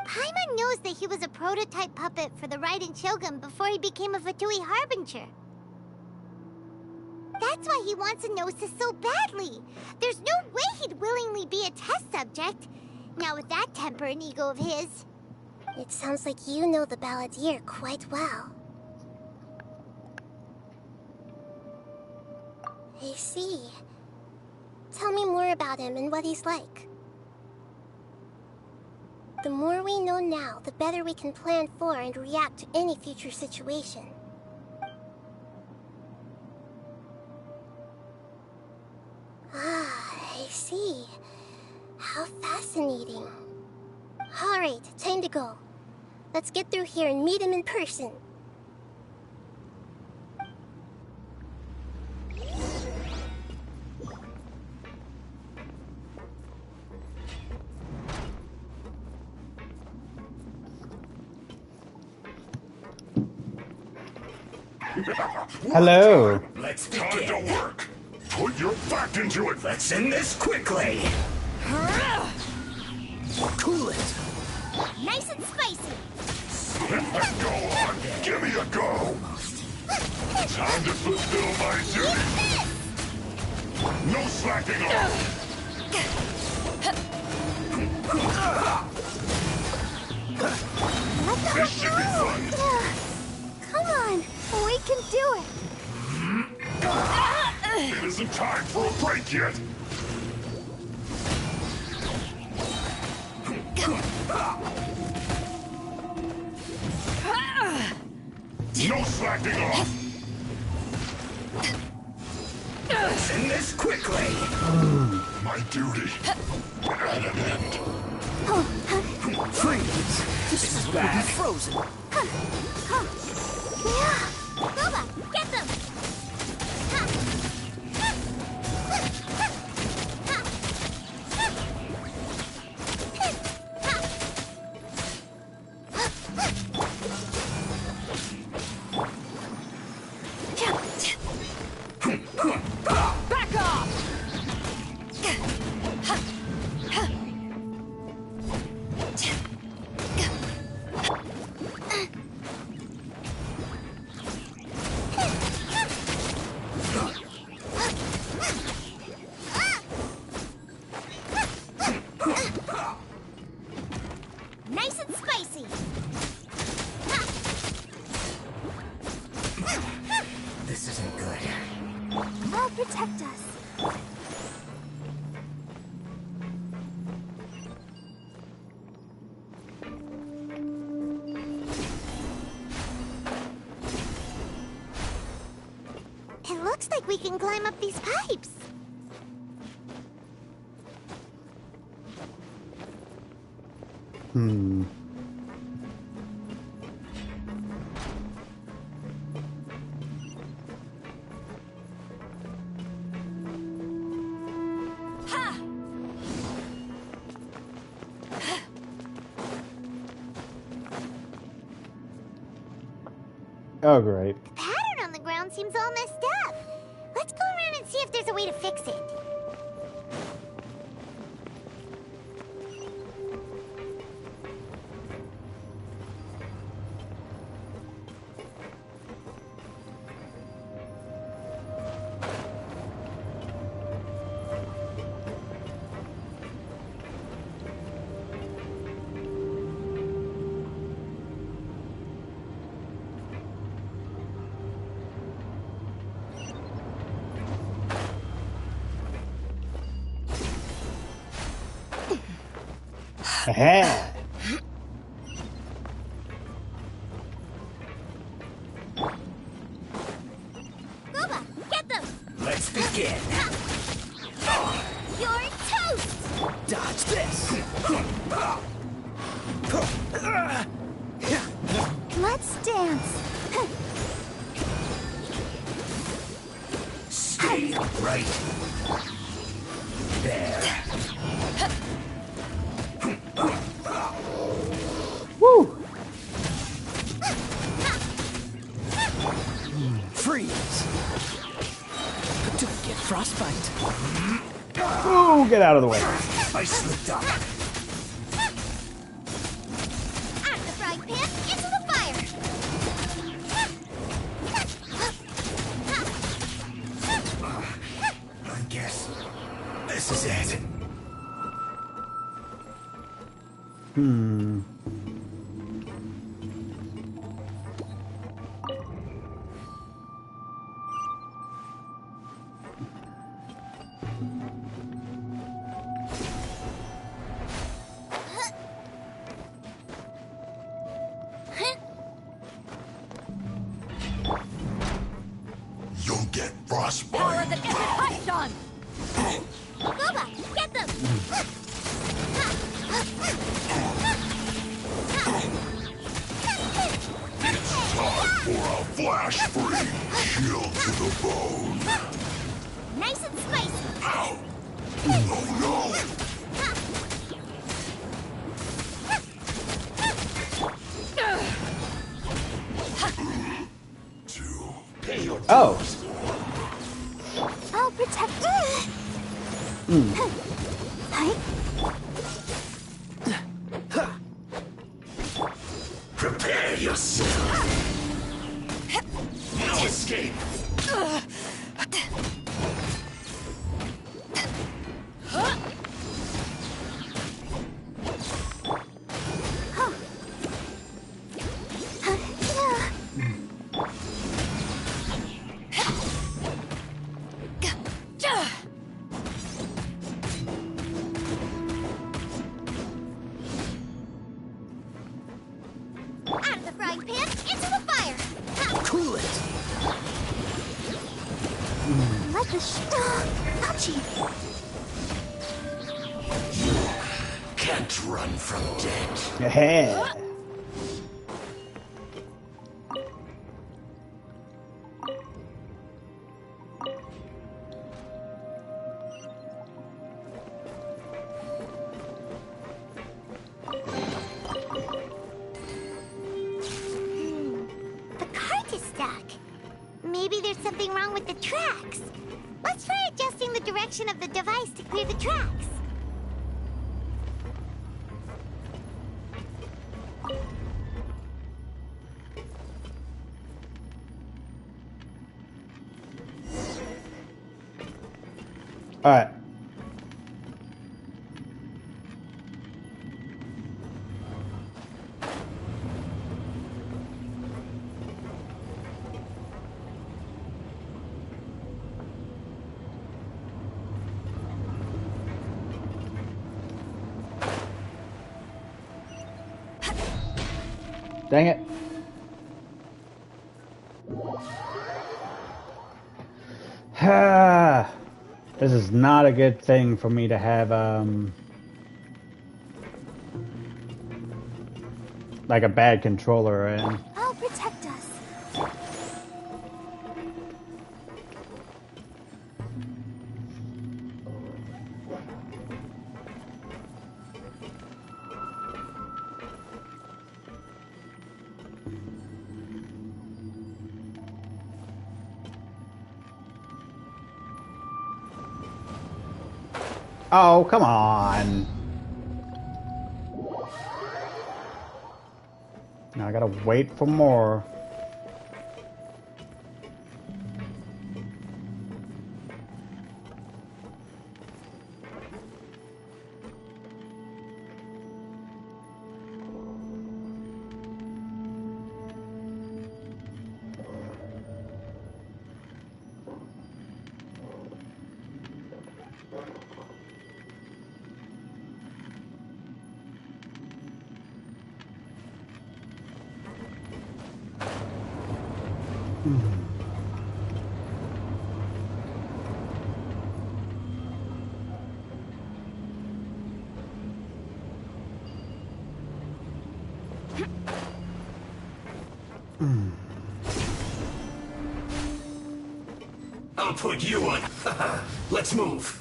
Paimon knows that he was a prototype puppet for the Raiden Shogun before he became a Fatui Harbinger. That's why he wants a gnosis so badly. There's no way he'd willingly be a test subject. Now with that temper and ego of his. It sounds like you know the Balladeer quite well. I see. Tell me more about him and what he's like. The more we know now, the better we can plan for and react to any future situation. Ah, I see. How fascinating. Alright, time to go. Let's get through here and meet him in person. Hello. Let's begin. Time to work. Put your back into it. Let's end this quickly. Cool it. Nice and spicy. Go on. Give me a go. Time to fulfill my duty. No slacking off. This should be fun. Come on, we can do it. It isn't time for a break yet. No slacking off. Let's end this quickly. My duty at an end. Freeze. This is bad. Frozen. Boba, get them! Back off! Nice and spicy. This isn't good. I'll protect us. It looks like we can climb up these pipes. Oh, great. The pattern on the ground seems all messed up. Let's go around and see if there's a way to fix it. Aha! Boba, get them! Let's begin. You're toast! Dodge this. Let's dance. Stay right there. Woo! Freeze. Don't get frostbite. Ooh, get out of the way. I slipped up. Out of the frying pan, into the fire! I guess this is it. get frostbite. Power that isn't touched on! Boba, get them! It's time for a flash freeze. Chill to the bone. Nice and spicy. Ow! Oh no! Oh. I'll protect Prepare yourself. No escape. Out of the frying pan, into the fire! Cool it! like a ouchie. Can't run from death. Yeah. The cart is stuck. Maybe there's something wrong with the tracks. Let's try adjusting the direction of the device to clear the tracks. All right. Dang it. This is not a good thing for me to have, like a bad controller in. I'll protect us. Oh, come on. Now I gotta wait for more. I'll put you on. Let's move.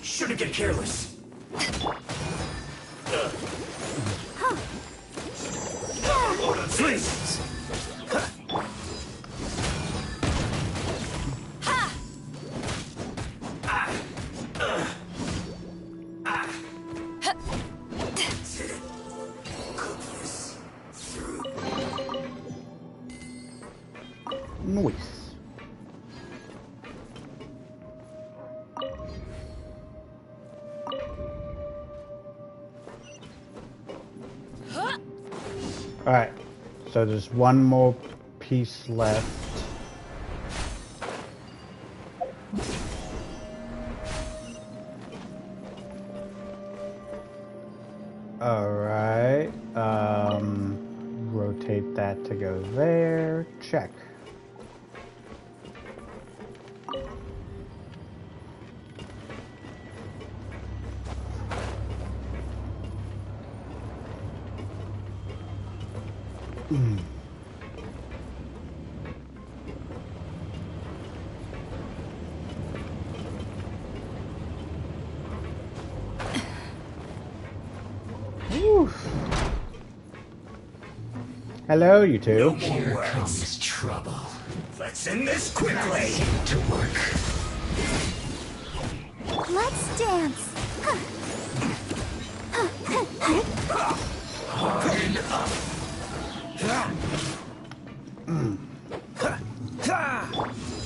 Shouldn't get careless. Freeze! Nice. Alright, so there's one more piece left. Alright, rotate that to go there. Check. Hello, you two. Here comes trouble. Let's end this quickly. To work. Let's dance. Harden up.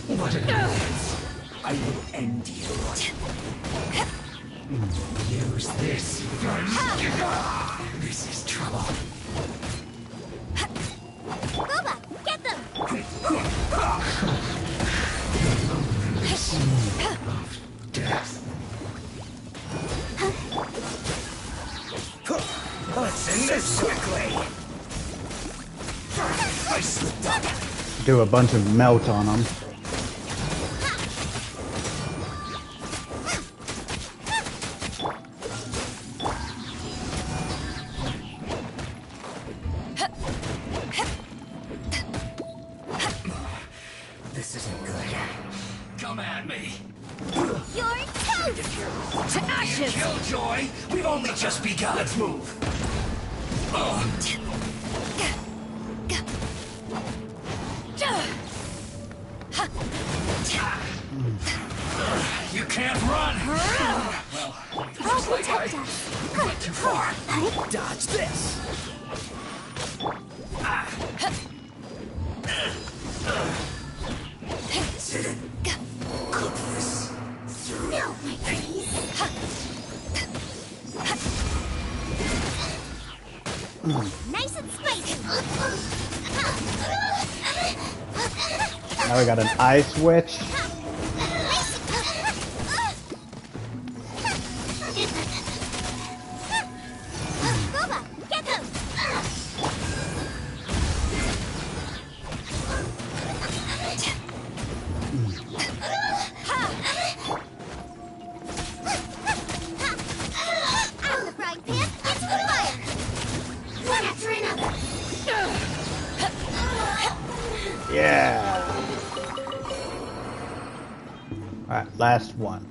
What an offense. I will end you. Use this first. This is trouble. Boba, get them! Death. Let's end this quickly. I slipped up. Do a bunch of melt on them. This isn't good. Come at me. You're toast! To ashes! Killjoy! We've only just begun. Let's move. You can't run! Well, looks like I went too far. Dodge this! Cook this through. No, my please. Nice and spicy. Now we got an ice witch. Boba, get them! Out of the frying pan, into the fire! One after another! Yeah. Alright, last one.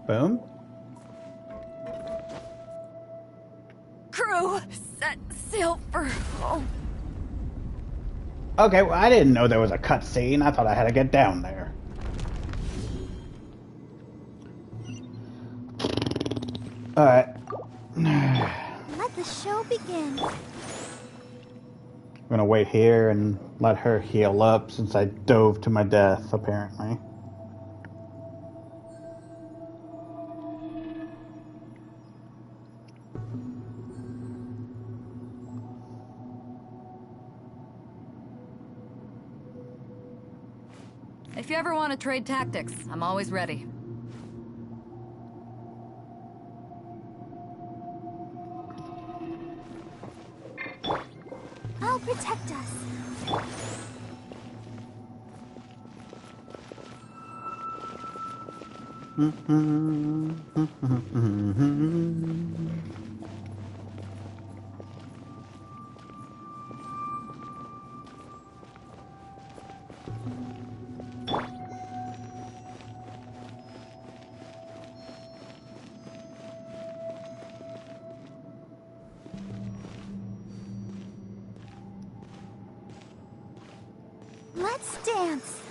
Boom. Crew, set sail for home. Okay, well, I didn't know there was a cutscene. I thought I had to get down there. Alright. Let the show begin. I'm gonna wait here and let her heal up since I dove to my death, apparently. If you ever want to trade tactics, I'm always ready. I'll protect us. Let's dance.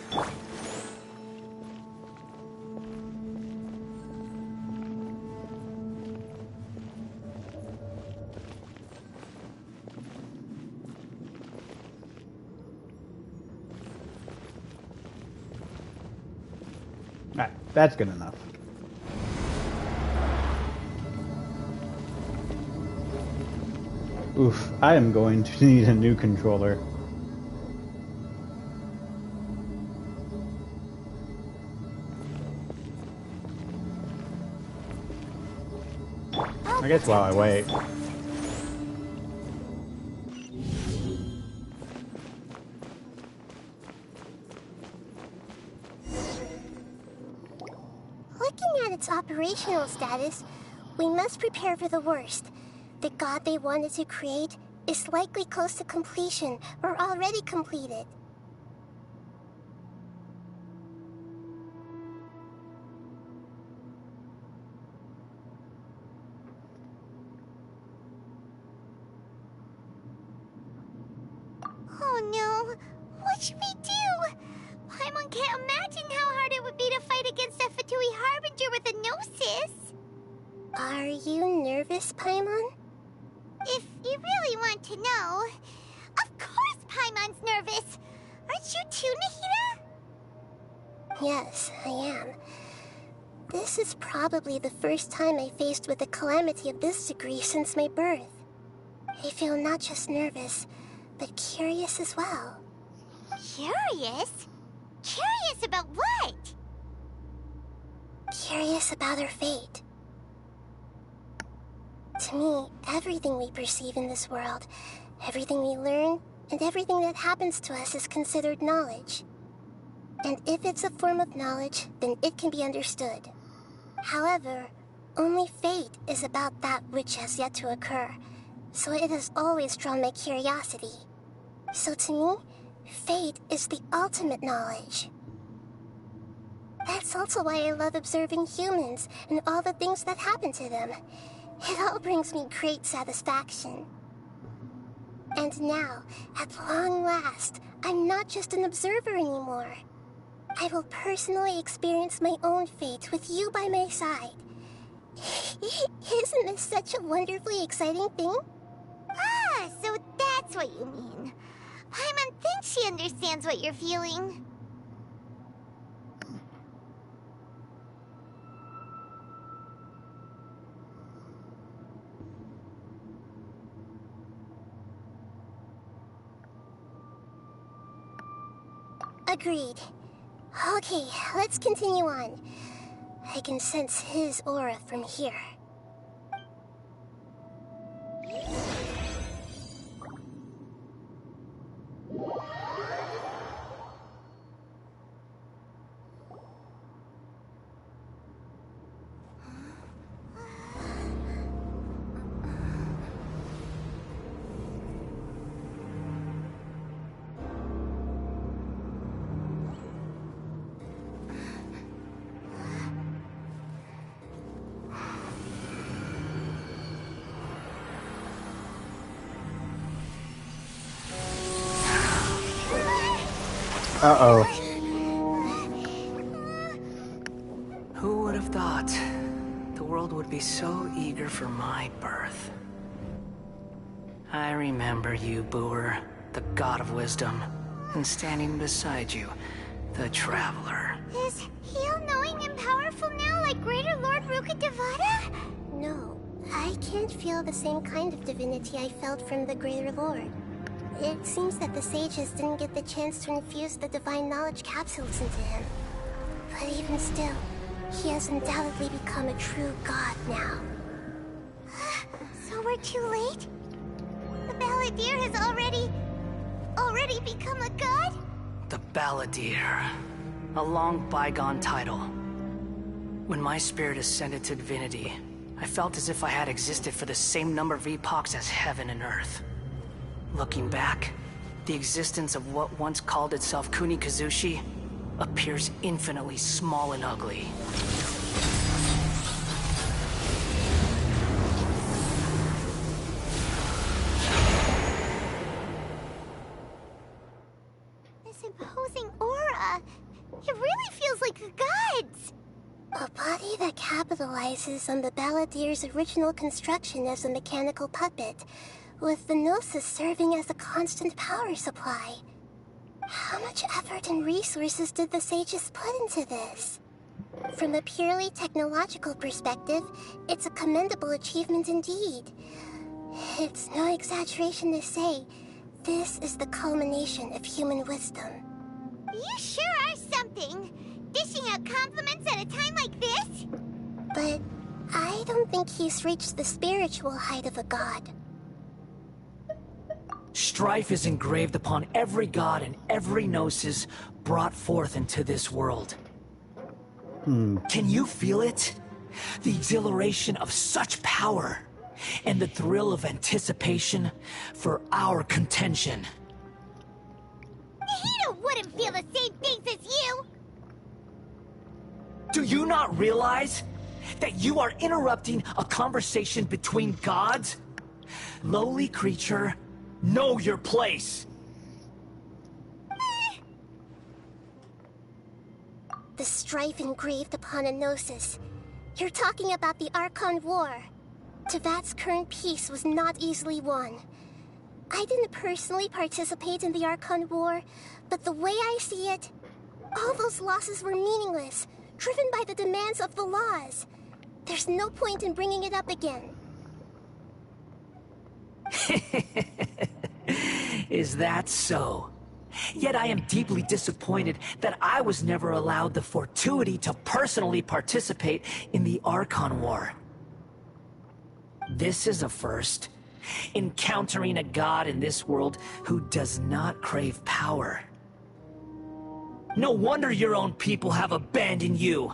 Alright, that's good enough. Oof, I am going to need a new controller. I guess while I wait. Looking at its operational status, we must prepare for the worst. The god they wanted to create is likely close to completion or already completed. Oh no! What should we do? Paimon can't imagine how hard it would be to fight against a Fatui Harbinger with a Gnosis. Are you nervous, Paimon? If you really want to know, of course Paimon's nervous. Aren't you too, Nahida? Yes, I am. This is probably the first time I faced with a calamity of this degree since my birth. I feel not just nervous, but curious as well. Curious? Curious about what? Curious about our fate. To me, everything we perceive in this world, everything we learn, and everything that happens to us is considered knowledge. And if it's a form of knowledge, then it can be understood. However, only fate is about that which has yet to occur, so it has always drawn my curiosity. So to me, fate is the ultimate knowledge. That's also why I love observing humans and all the things that happen to them. It all brings me great satisfaction. And now, at long last, I'm not just an observer anymore. I will personally experience my own fate with you by my side. Isn't this such a wonderfully exciting thing? Ah, so that's what you mean. Paimon thinks she understands what you're feeling. Agreed. Okay, let's continue on. I can sense his aura from here. Uh-oh. Who would have thought the world would be so eager for my birth? I remember you, Booer, the god of wisdom, and standing beside you, the traveler. Is he all-knowing and powerful now, like Greater Lord Ruka Devata? No, I can't feel the same kind of divinity I felt from the Greater Lord. It seems that the sages didn't get the chance to infuse the divine knowledge capsules into him. But even still, he has undoubtedly become a true god now. So we're too late? The Balladeer has already become a god? The Balladeer. A long bygone title. When my spirit ascended to divinity, I felt as if I had existed for the same number of epochs as heaven and earth. Looking back, the existence of what once called itself Kunikazushi appears infinitely small and ugly. This imposing aura, it really feels like the gods! A body that capitalizes on the Balladeer's original construction as a mechanical puppet, with the Gnosis serving as a constant power supply. How much effort and resources did the sages put into this? From a purely technological perspective, it's a commendable achievement indeed. It's no exaggeration to say, this is the culmination of human wisdom. You sure are something! Dishing out compliments at a time like this? But I don't think he's reached the spiritual height of a god. Strife is engraved upon every god and every gnosis brought forth into this world. Can you feel it? The exhilaration of such power, and the thrill of anticipation for our contention. Nahida wouldn't feel the same things as you! Do you not realize that you are interrupting a conversation between gods? Lowly creature, know your place! The strife engraved upon a gnosis. You're talking about the Archon War. Tevat's current peace was not easily won. I didn't personally participate in the Archon War, but the way I see it, all those losses were meaningless, driven by the demands of the laws. There's no point in bringing it up again. Is that so? Yet I am deeply disappointed that I was never allowed the fortuity to personally participate in the Archon War. This is a first. Encountering a god in this world who does not crave power. No wonder your own people have abandoned you,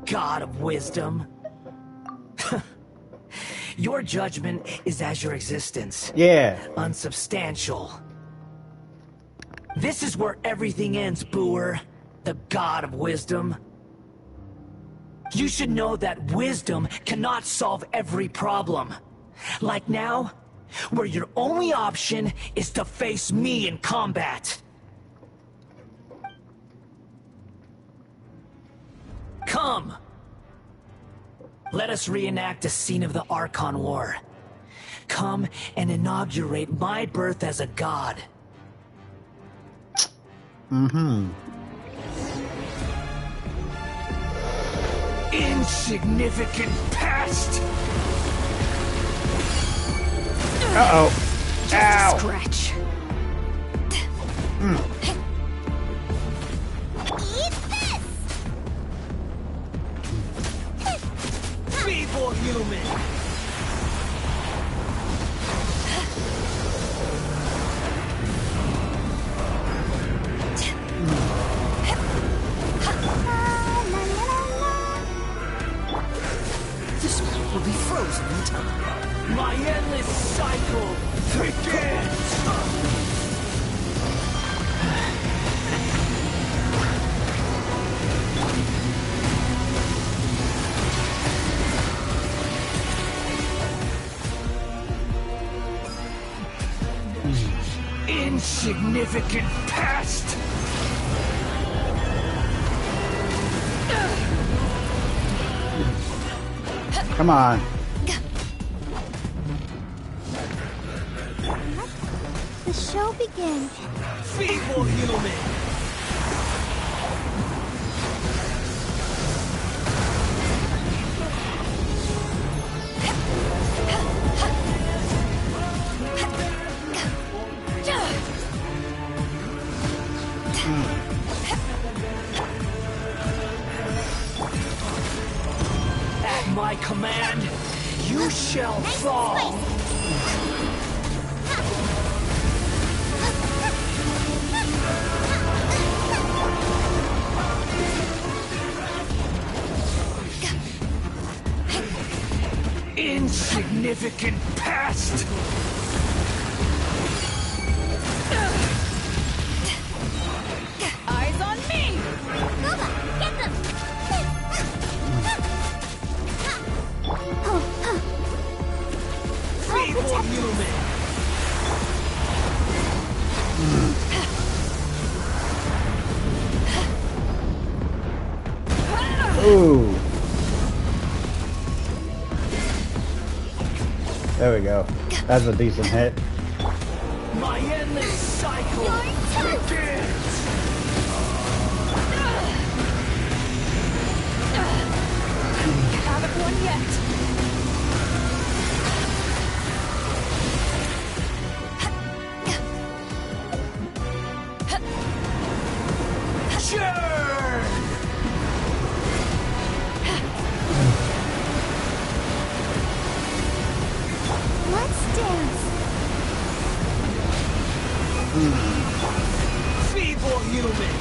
God of Wisdom. Your judgment is as your existence. Yeah. Unsubstantial. This is where everything ends, Booer, the God of Wisdom. You should know that wisdom cannot solve every problem. Like now, where your only option is to face me in combat. Come! Let us reenact a scene of the Archon War. Come and inaugurate my birth as a god. Insignificant pest! Uh-oh. Just Ow. a scratch. Eat this! Feeble human! This one will be frozen in time. My endless cycle begins! Insignificant pest! Come on. The show begins. Feeble human! At my command, you shall fall! Insignificant pest! Eyes on me! Nova, get them! Feeble human! Ooh. There we go. That's a decent hit. My endless cycle begins! Haven't won yet. Churn! Let's dance. Feeble human!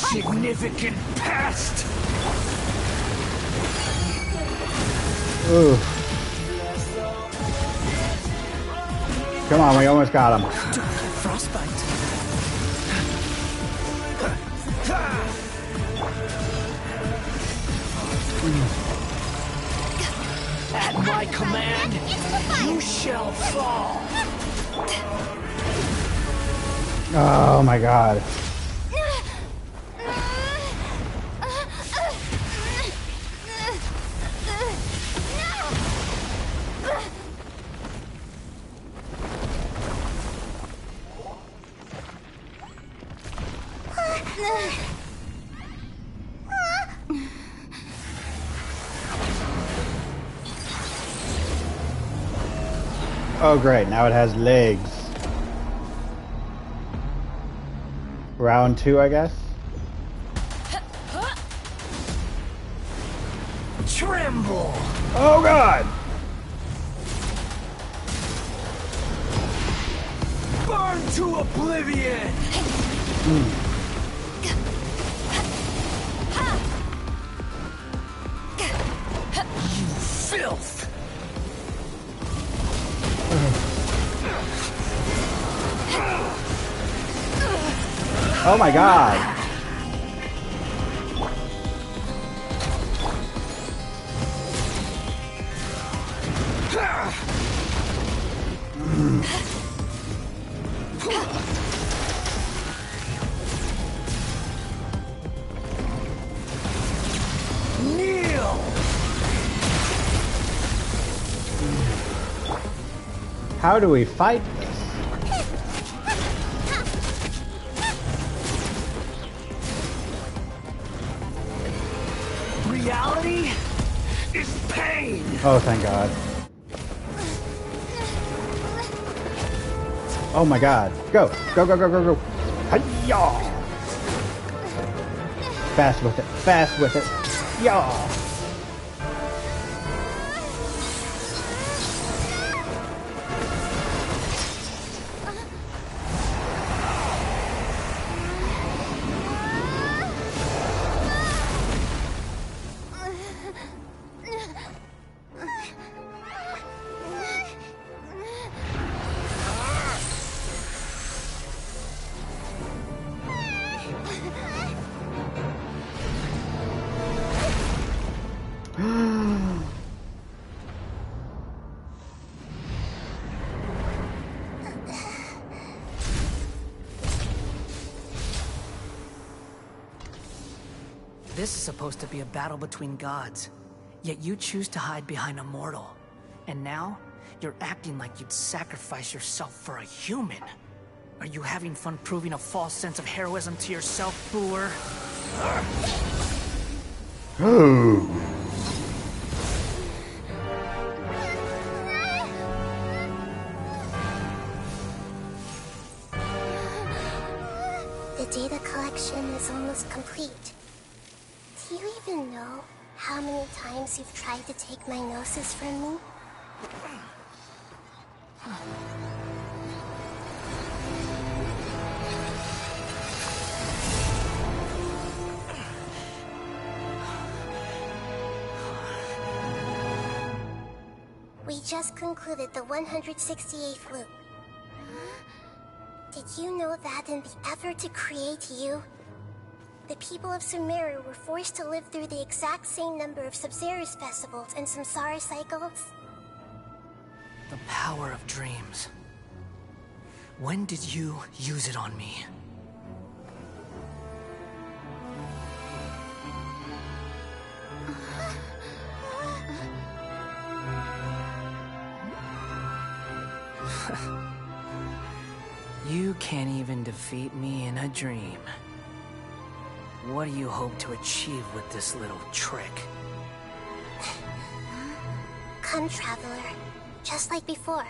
insignificant pest! Ooh. Come on, we almost got him. Frostbite. At my command, you shall fall. Oh my god. Oh great, now it has legs. Round 2, I guess? Tremble! Oh god! Burn to oblivion! You filth! Oh my god! Kneel! How do we fight this? Reality is pain! Oh, thank god. Oh my god. Go! Go, go, go, go, go! Hi-yah! Fast with it. Fast with it. Yaw! This is supposed to be a battle between gods, yet you choose to hide behind a mortal. And now, you're acting like you'd sacrifice yourself for a human. Are you having fun proving a false sense of heroism to yourself, Booer? The data collection is almost complete. Do you even know how many times you've tried to take my gnosis from me? We just concluded the 168th loop. Did you know that in the effort to create you, the people of Sumeru were forced to live through the exact same number of Sabzerus festivals and Samsara cycles? The power of dreams. When did you use it on me? You can't even defeat me in a dream. What do you hope to achieve with this little trick? Come, Traveler. Just like before.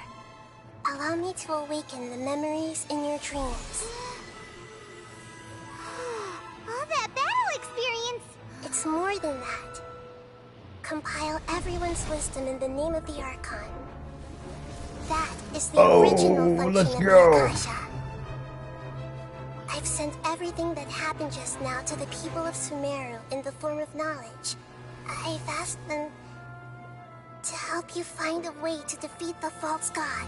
Allow me to awaken the memories in your dreams. All that battle experience! It's more than that. Compile everyone's wisdom in the name of the Archon. That is the original function let's of go. the Akasha. I've sent every everything that happened just now to the people of Sumeru in the form of knowledge. I've asked them to help you find a way to defeat the false god.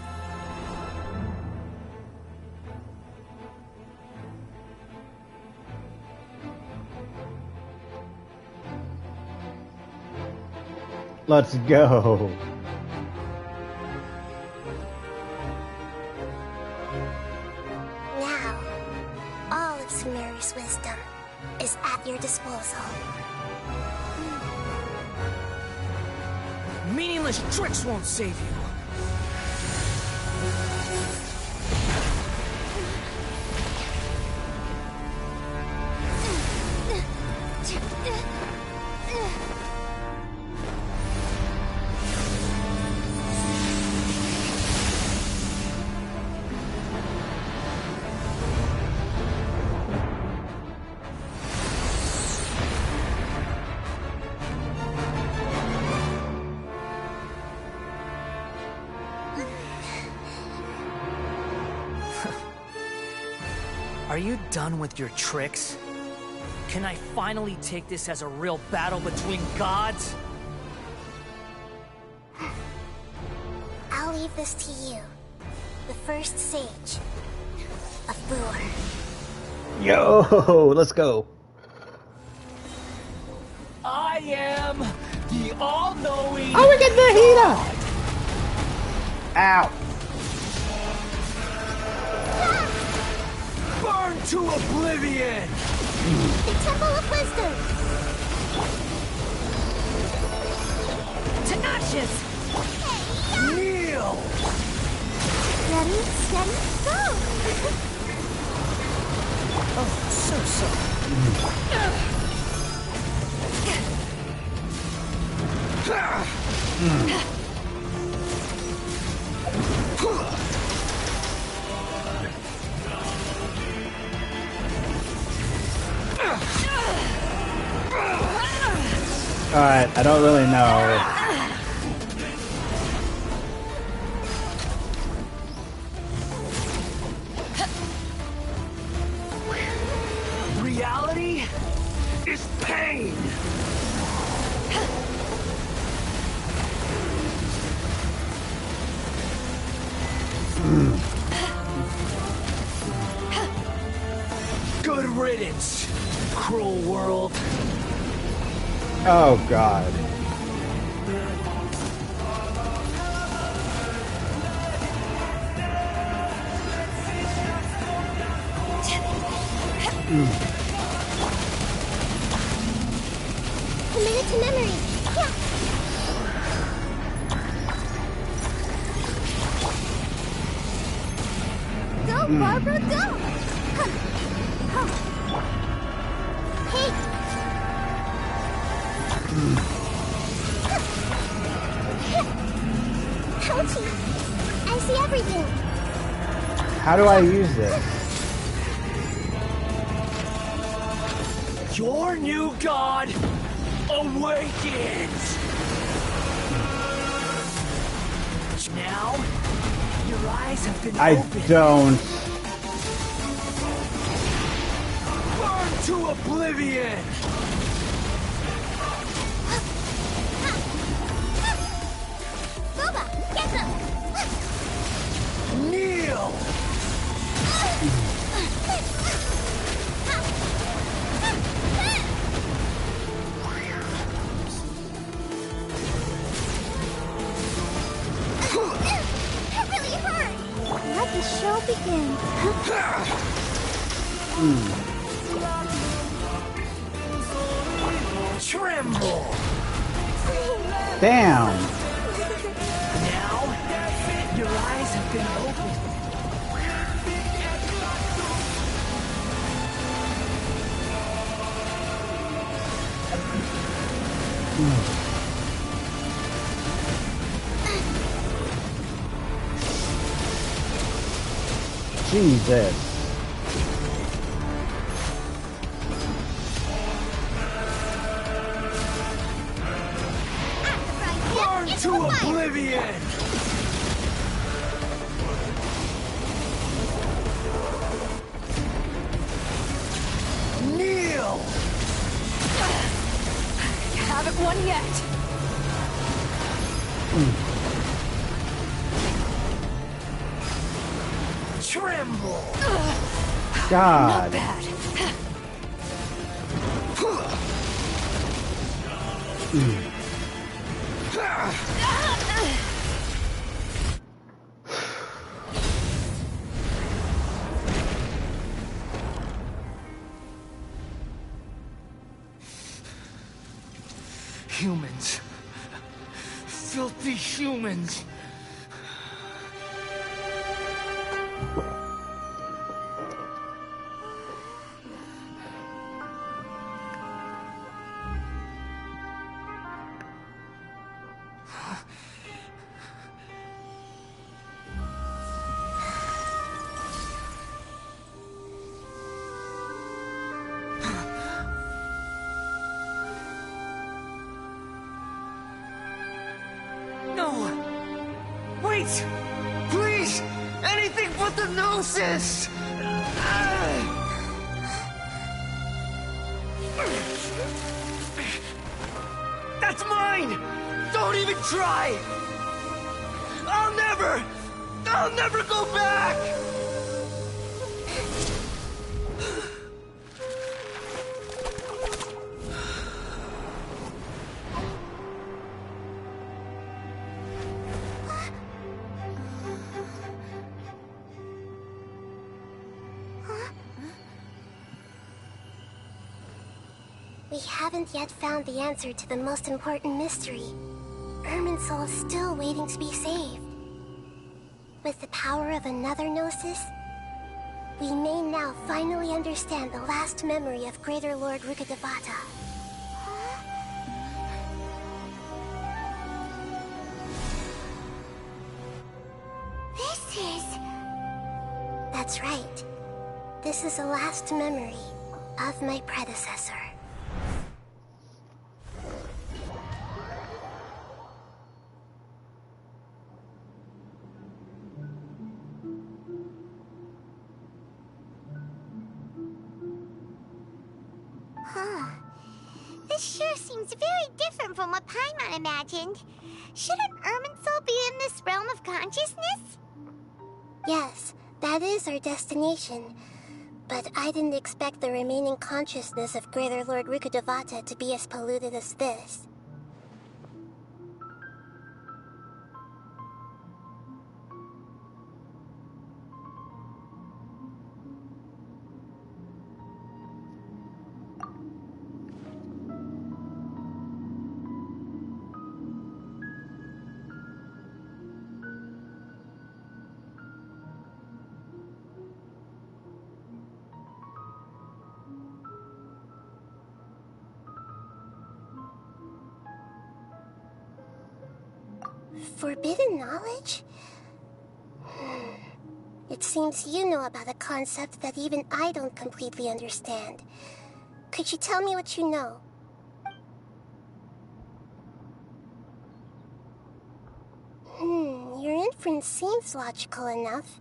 Let's go. Now, all of Sumeru's wisdom is at your disposal. Meaningless tricks won't save you. Are you done with your tricks? Can I finally take this as a real battle between gods? I'll leave this to you. The first sage of Boor. Yo, let's go. I am the all-knowing... Oh, we get the heater! Ow. Burn to oblivion! The Temple of Wisdom! Tenacious! Kneel! Ready, steady, go! Oh, so. Alright, I don't really know. Reality is pain! Good riddance, cruel world. Oh god. Commit it to memory. Yeah. Go, Barbara, go! Hey! Ouchie! I see everything! How do I use this? Your new god awakens! Now, your eyes have been opened. Don't. Burn to oblivion! Boba, get them! Kneel! That really hurt! Let the show begin. Tremble! Damn. Now, your eyes have been opened. Jesus. Burn to oblivion! haven't won yet. Tremble! God. Not bad. Humans. Filthy humans. No! Wait! Please! Anything but the Gnosis! That's mine! Don't even try! I'll never go back! We haven't yet found the answer to the most important mystery. Irminsul is still waiting to be saved. With the power of another Gnosis, we may now finally understand the last memory of Greater Lord Rukkhadevata. This is... That's right. This is the last memory of my predecessor. Huh. This sure seems very different from what Paimon imagined. Shouldn't Irminsul be in this realm of consciousness? Yes, that is our destination. But I didn't expect the remaining consciousness of Greater Lord Rukkhadevata to be as polluted as this. Forbidden knowledge? It seems you know about a concept that even I don't completely understand. Could you tell me what you know? Your inference seems logical enough.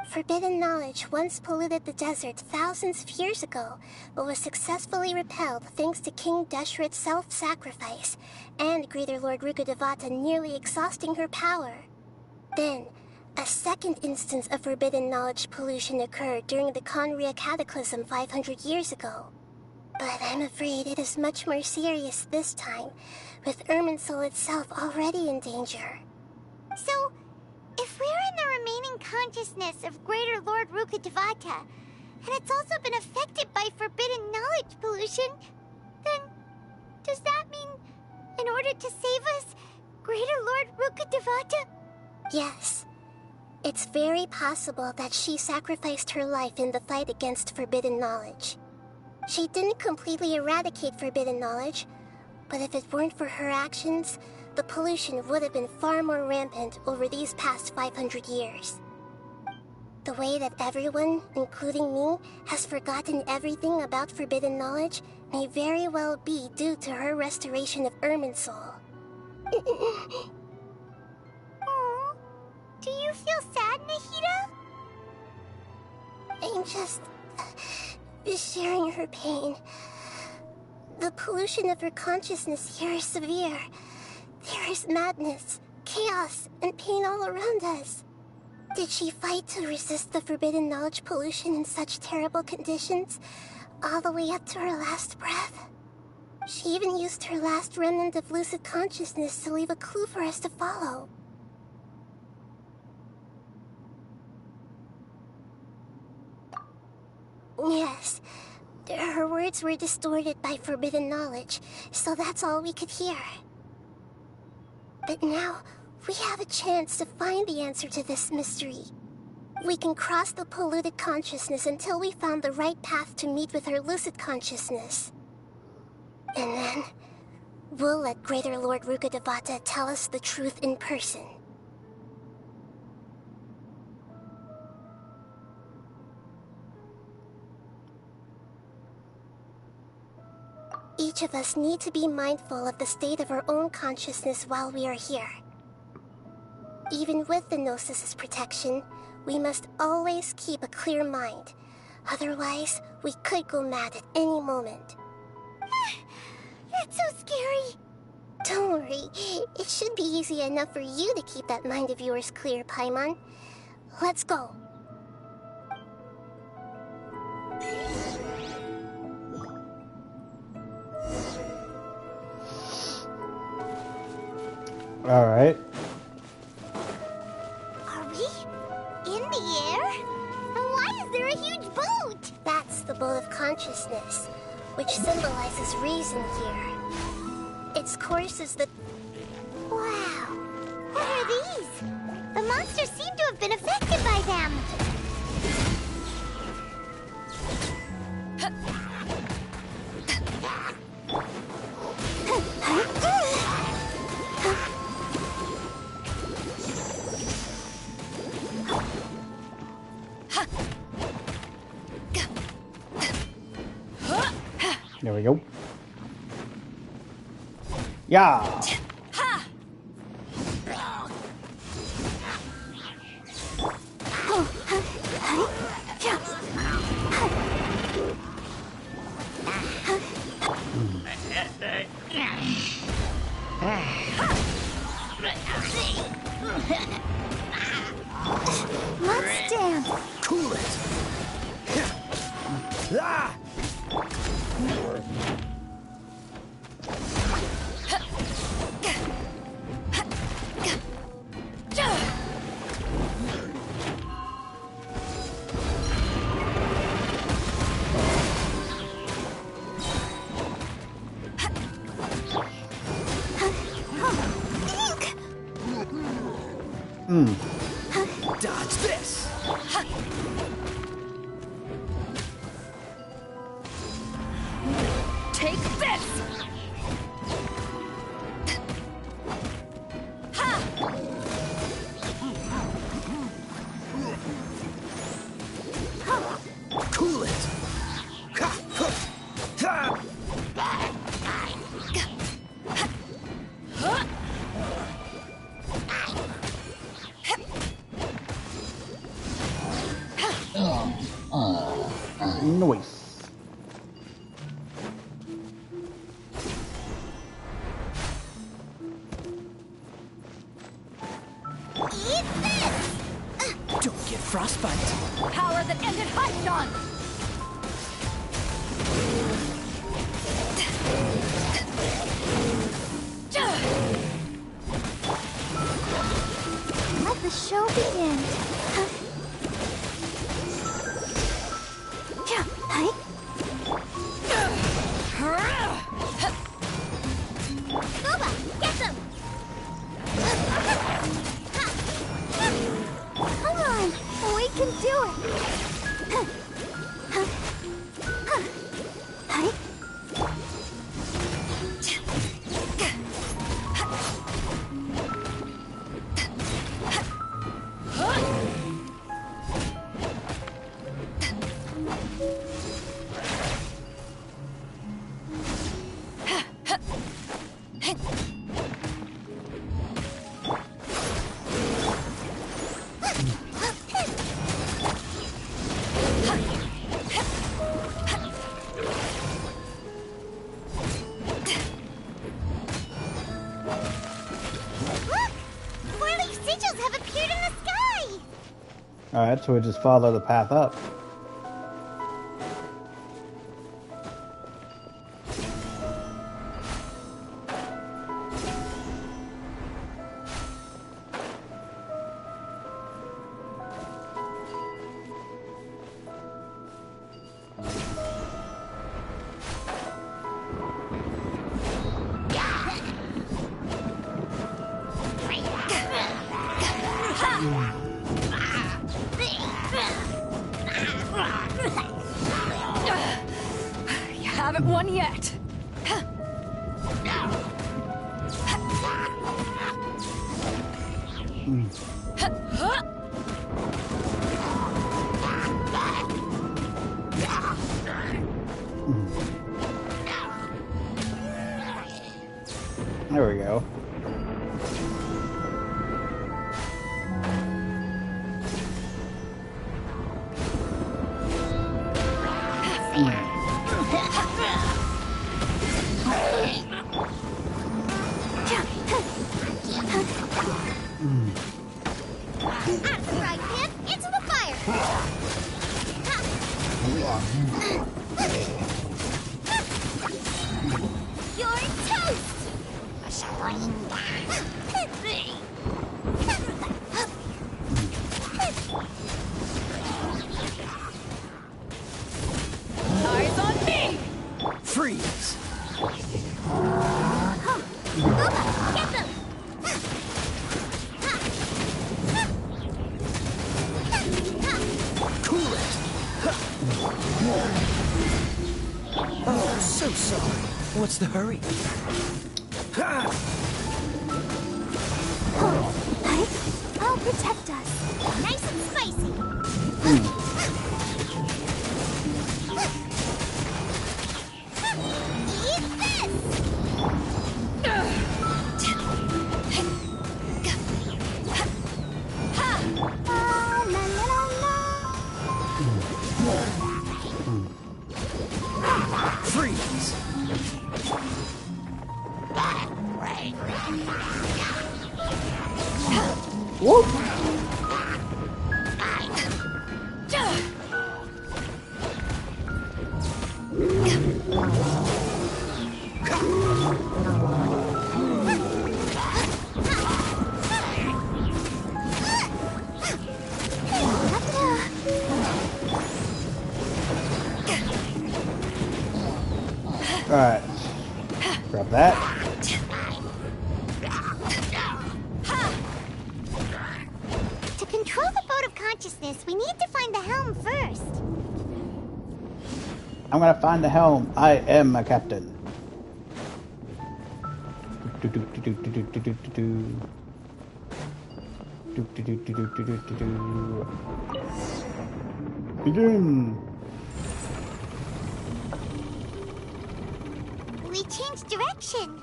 Forbidden knowledge once polluted the desert thousands of years ago, but was successfully repelled thanks to King Deshret's self-sacrifice, and Greater Lord Rukkhadevata nearly exhausting her power. Then, a second instance of forbidden knowledge pollution occurred during the Conria Cataclysm 500 years ago. But I'm afraid it is much more serious this time, with Irminsul itself already in danger. So, if we're in the remaining consciousness of Greater Lord Rukkhadevata, and it's also been affected by forbidden knowledge pollution, then does that mean, in order to save us, Greater Lord Rukkhadevata? Yes. It's very possible that she sacrificed her life in the fight against forbidden knowledge. She didn't completely eradicate forbidden knowledge, but if it weren't for her actions, the pollution would have been far more rampant over these past 500 years. The way that everyone, including me, has forgotten everything about forbidden knowledge may very well be due to her restoration of Irminsul. Aww. Do you feel sad, Nahida? I'm just sharing her pain. The pollution of her consciousness here is severe. There is madness, chaos, and pain all around us. Did she fight to resist the forbidden knowledge pollution in such terrible conditions, all the way up to her last breath? She even used her last remnant of lucid consciousness to leave a clue for us to follow. Yes, her words were distorted by forbidden knowledge, so that's all we could hear. But now, we have a chance to find the answer to this mystery. We can cross the polluted consciousness until we found the right path to meet with our lucid consciousness. And then, we'll let Greater Lord Rukkhadevata tell us the truth in person. Each of us need to be mindful of the state of our own consciousness while we are here. Even with the Gnosis' protection, we must always keep a clear mind. Otherwise, we could go mad at any moment. That's so scary. Don't worry, it should be easy enough for you to keep that mind of yours clear, Paimon. Let's go. All right. Are we in the air? And why is there a huge boat? That's the boat of consciousness, which symbolizes reason here. Its course is the... Wow. What are these? The monsters seem to have been affected by them. There we go. Yeah. Let's dance. Cool it. Ah! Dodge this. Take this. Cool it. Noise. Eat this! Don't get frostbite. Power that ended Hypnon! Let the show begin. Boba, get them! Come on, we can do it. sigils have appeared in the sky! Alright, so we just follow the path up. You haven't won yet. There we go. Right, Pip, into the fire! You're toast! Eyes on me! Freeze! Get them! Cool it! Oh, so sorry. What's the hurry? I'll protect us. Nice and spicy. Eat this! La, la, la, la. Freeze! Whoop! Alright. Grab that. To control the boat of consciousness, we need to find the helm first. I'm gonna find the helm. I am a captain. Begin. We changed direction.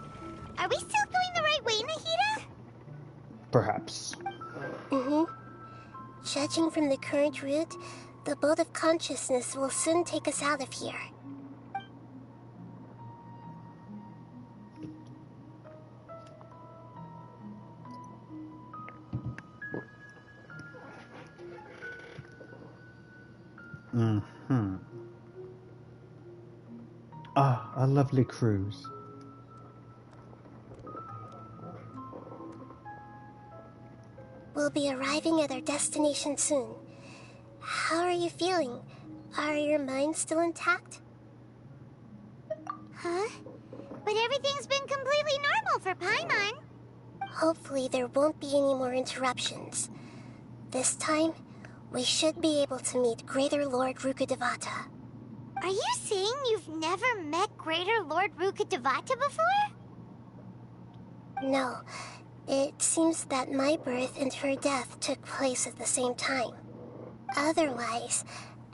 Are we still going the right way, Nahida? Perhaps. Judging from the current route, the boat of consciousness will soon take us out of here. Ah, a lovely cruise. We'll be arriving at our destination soon. How are you feeling? Are your minds still intact? Huh? But everything's been completely normal for Paimon. Hopefully there won't be any more interruptions. This time, we should be able to meet Greater Lord Rukkhadevata. Are you saying you've never met Greater Lord Rukkhadevata before? No. It seems that my birth and her death took place at the same time. Otherwise,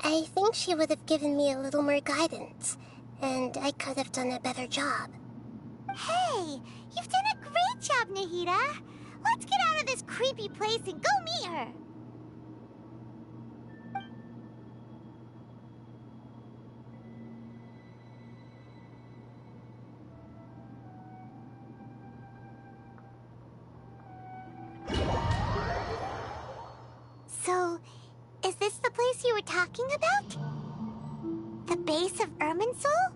I think she would have given me a little more guidance, and I could have done a better job. Hey, you've done a great job, Nahida. Let's get out of this creepy place and go meet her. this the place you were talking about? The base of Irminsul?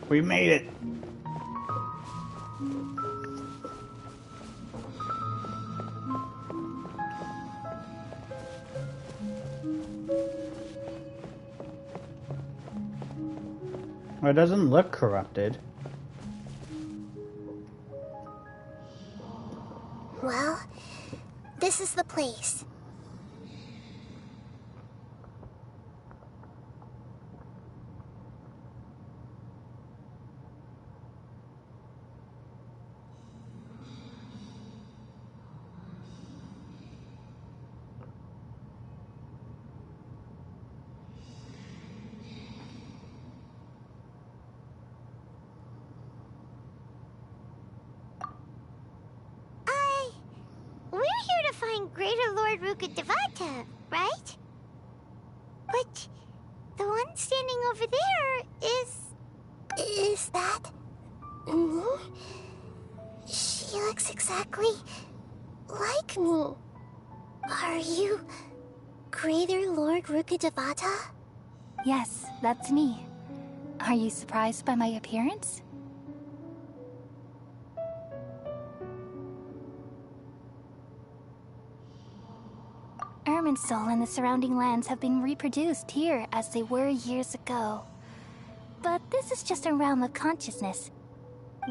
We made it. Well, it doesn't look corrupted. Well, this is the place. We're here to find Greater Lord Rukkhadevata, right? But the one standing over there is... Is that... me? She looks exactly like me. Are you Greater Lord Rukkhadevata? Yes, that's me. Are you surprised by my appearance? Irminsul and the surrounding lands have been reproduced here as they were years ago. But this is just a realm of consciousness.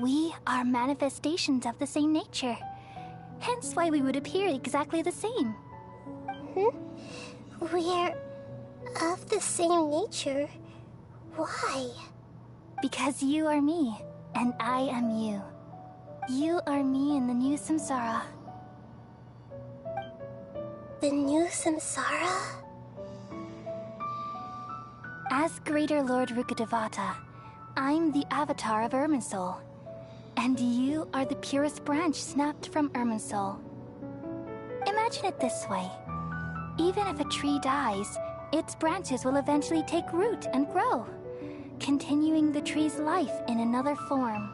We are manifestations of the same nature. Hence why we would appear exactly the same. We're of the same nature? Why? Because you are me, and I am you. You are me in the new samsara. The new samsara? As Greater Lord Rukkhadevata, I'm the avatar of Irminsul. And you are the purest branch snapped from Irminsul. Imagine it this way. Even if a tree dies, its branches will eventually take root and grow, continuing the tree's life in another form.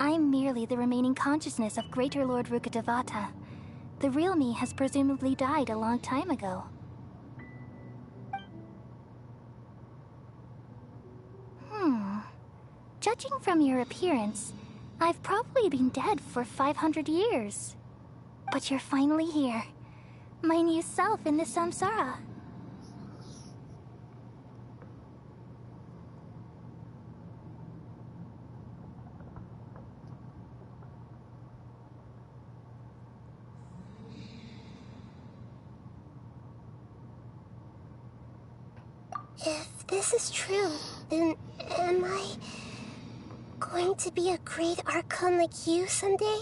I'm merely the remaining consciousness of Greater Lord Rukkhadevata. The real me has presumably died a long time ago. Judging from your appearance, I've probably been dead for 500 years. But you're finally here. My new self in the samsara. If this is true, then am I going to be a great Archon like you someday?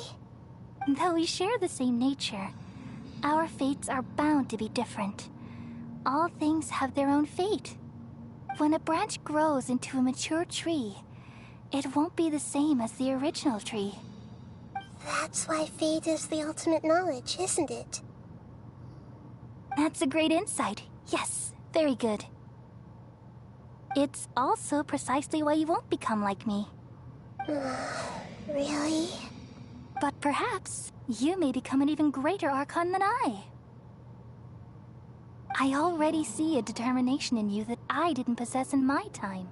Though we share the same nature, our fates are bound to be different. All things have their own fate. When a branch grows into a mature tree, it won't be the same as the original tree. That's why fate is the ultimate knowledge, isn't it? That's a great insight. Yes, very good. It's also precisely why you won't become like me. Really? But perhaps you may become an even greater Archon than I. I already see a determination in you that I didn't possess in my time,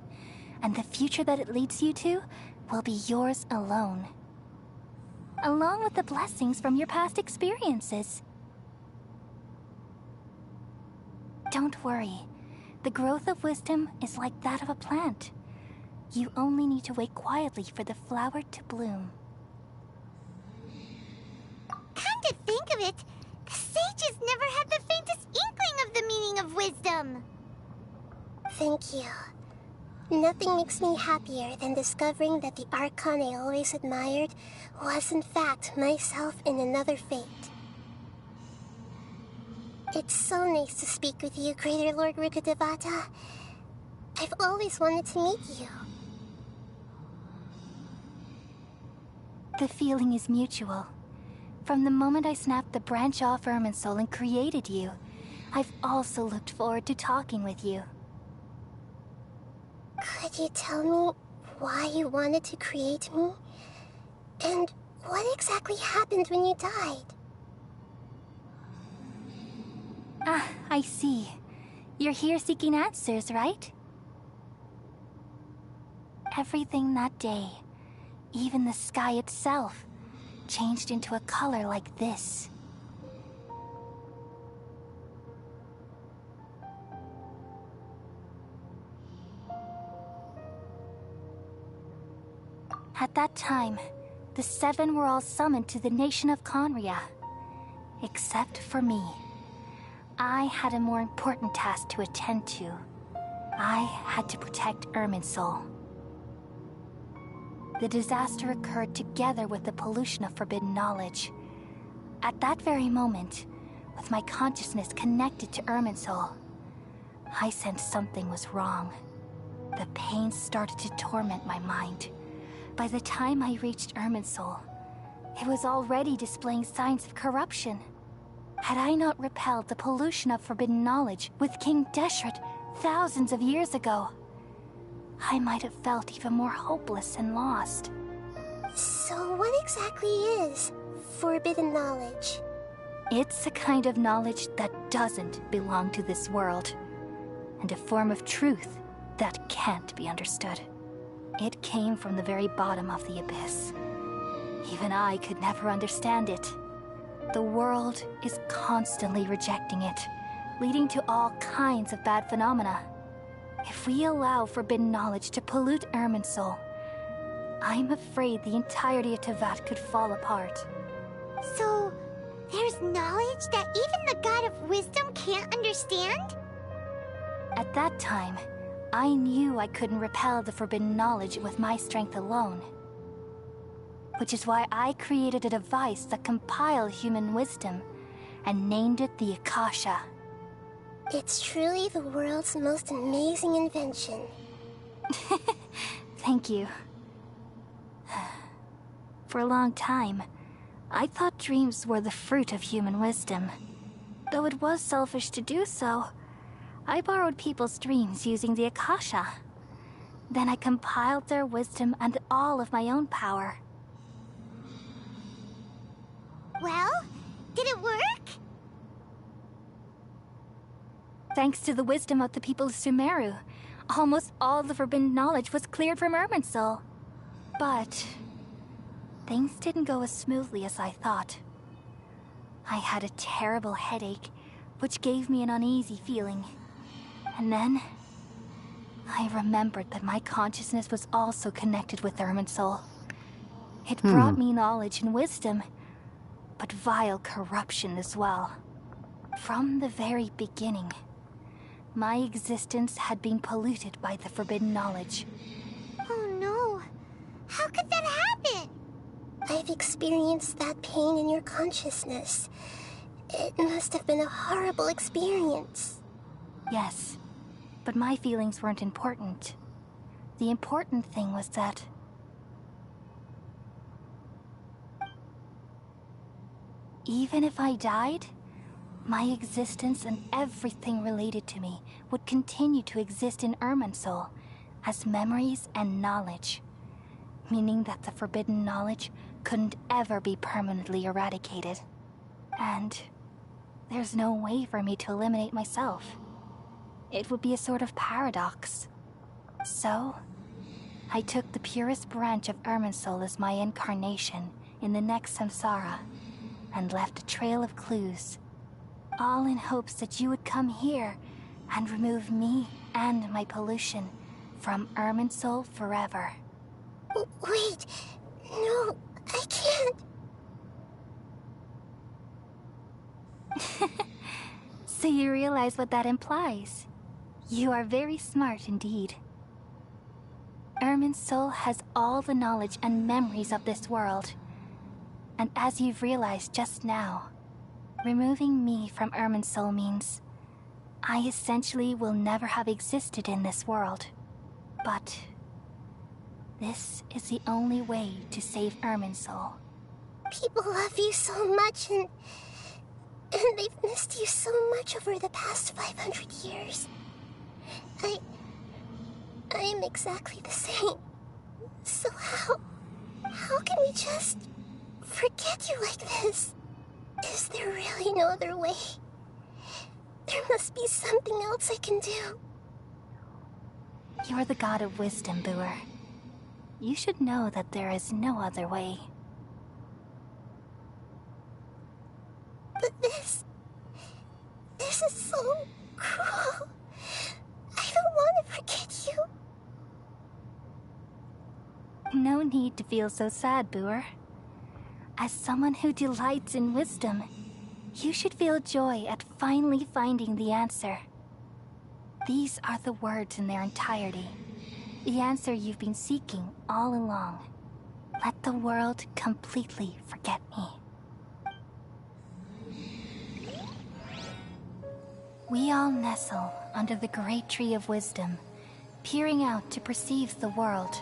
and the future that it leads you to will be yours alone. Along with the blessings from your past experiences. Don't worry. The growth of wisdom is like that of a plant. You only need to wait quietly for the flower to bloom. Come to think of it, the sages never had the faintest inkling of the meaning of wisdom. Thank you. Nothing makes me happier than discovering that the Archon I always admired was in fact myself in another fate. It's so nice to speak with you, Greater Lord Rukkhadevata. I've always wanted to meet you. The feeling is mutual. From the moment I snapped the branch off Irminsul and created you, I've also looked forward to talking with you. Could you tell me why you wanted to create me? And what exactly happened when you died? Ah, I see. You're here seeking answers, right? Everything that day, even the sky itself, changed into a color like this. At that time, the Seven were all summoned to the nation of Conria. Except for me. I had a more important task to attend to. I had to protect Irminsul. The disaster occurred together with the pollution of forbidden knowledge. At that very moment, with my consciousness connected to Irminsul, I sensed something was wrong. The pain started to torment my mind. By the time I reached Irminsul, it was already displaying signs of corruption. Had I not repelled the pollution of forbidden knowledge with King Deshret thousands of years ago, I might have felt even more hopeless and lost. So what exactly is forbidden knowledge? It's a kind of knowledge that doesn't belong to this world, and a form of truth that can't be understood. It came from the very bottom of the abyss. Even I could never understand it. The world is constantly rejecting it, leading to all kinds of bad phenomena. If we allow forbidden knowledge to pollute Irminsul, I'm afraid the entirety of Tevat could fall apart. So, there's knowledge that even the God of Wisdom can't understand? At that time, I knew I couldn't repel the forbidden knowledge with my strength alone. Which is why I created a device that compiled human wisdom and named it the Akasha. It's truly the world's most amazing invention. Thank you. For a long time, I thought dreams were the fruit of human wisdom. Though it was selfish to do so, I borrowed people's dreams using the Akasha. Then I compiled their wisdom and all of my own power. Well, did it work? Thanks to the wisdom of the people of Sumeru, almost all the forbidden knowledge was cleared from Irminsul. But things didn't go as smoothly as I thought. I had a terrible headache, which gave me an uneasy feeling. And then I remembered that my consciousness was also connected with Irminsul. It brought me knowledge and wisdom, but vile corruption as well. From the very beginning, my existence had been polluted by the forbidden knowledge. Oh no. How could that happen? I've experienced that pain in your consciousness. It must have been a horrible experience. Yes, but my feelings weren't important. The important thing was that even if I died, my existence and everything related to me would continue to exist in Irminsul as memories and knowledge, meaning that the forbidden knowledge couldn't ever be permanently eradicated. And there's no way for me to eliminate myself. It would be a sort of paradox. So, I took the purest branch of Irminsul as my incarnation in the next samsara, and left a trail of clues, all in hopes that you would come here and remove me and my pollution from Irminsul forever. Wait, no, I can't. So you realize what that implies? You are very smart indeed. Irminsul has all the knowledge and memories of this world. And as you've realized just now, removing me from Irminsul means I essentially will never have existed in this world. But this is the only way to save Irminsul. People love you so much, and they've missed you so much over the past 500 years. I am exactly the same. So how can we just forget you like this? Is there really no other way? There must be something else I can do. You're the god of wisdom, Booer. You should know that there is no other way. But this is so cruel. I don't want to forget you. No need to feel so sad, Booer. As someone who delights in wisdom, you should feel joy at finally finding the answer. These are the words in their entirety. The answer you've been seeking all along. Let the world completely forget me. We all nestle under the great tree of wisdom, peering out to perceive the world.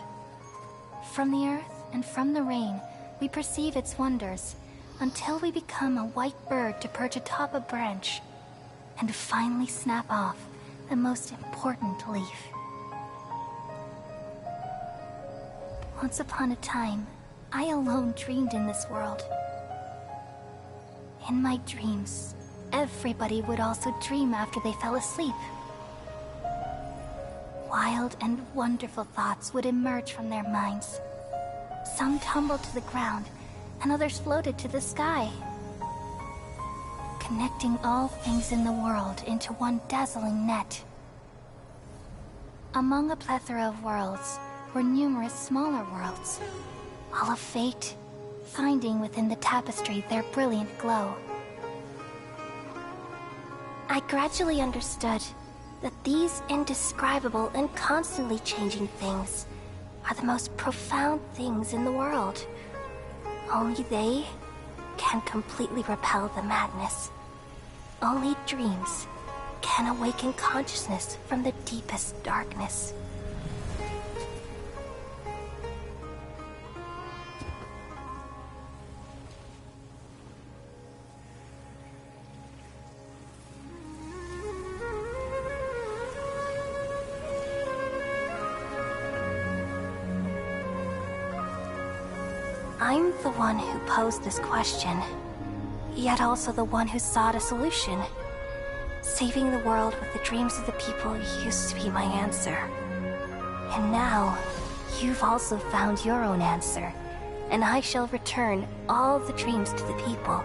From the earth and from the rain, we perceive its wonders, until we become a white bird to perch atop a branch, and finally snap off the most important leaf. Once upon a time, I alone dreamed in this world. In my dreams, everybody would also dream after they fell asleep. Wild and wonderful thoughts would emerge from their minds. Some tumbled to the ground, and others floated to the sky, connecting all things in the world into one dazzling net. Among a plethora of worlds were numerous smaller worlds, all of fate, finding within the tapestry their brilliant glow. I gradually understood that these indescribable and constantly changing things are the most profound things in the world. Only they can completely repel the madness. Only dreams can awaken consciousness from the deepest darkness. I'm the one who posed this question, yet also the one who sought a solution. Saving the world with the dreams of the people used to be my answer. And now, you've also found your own answer, and I shall return all the dreams to the people.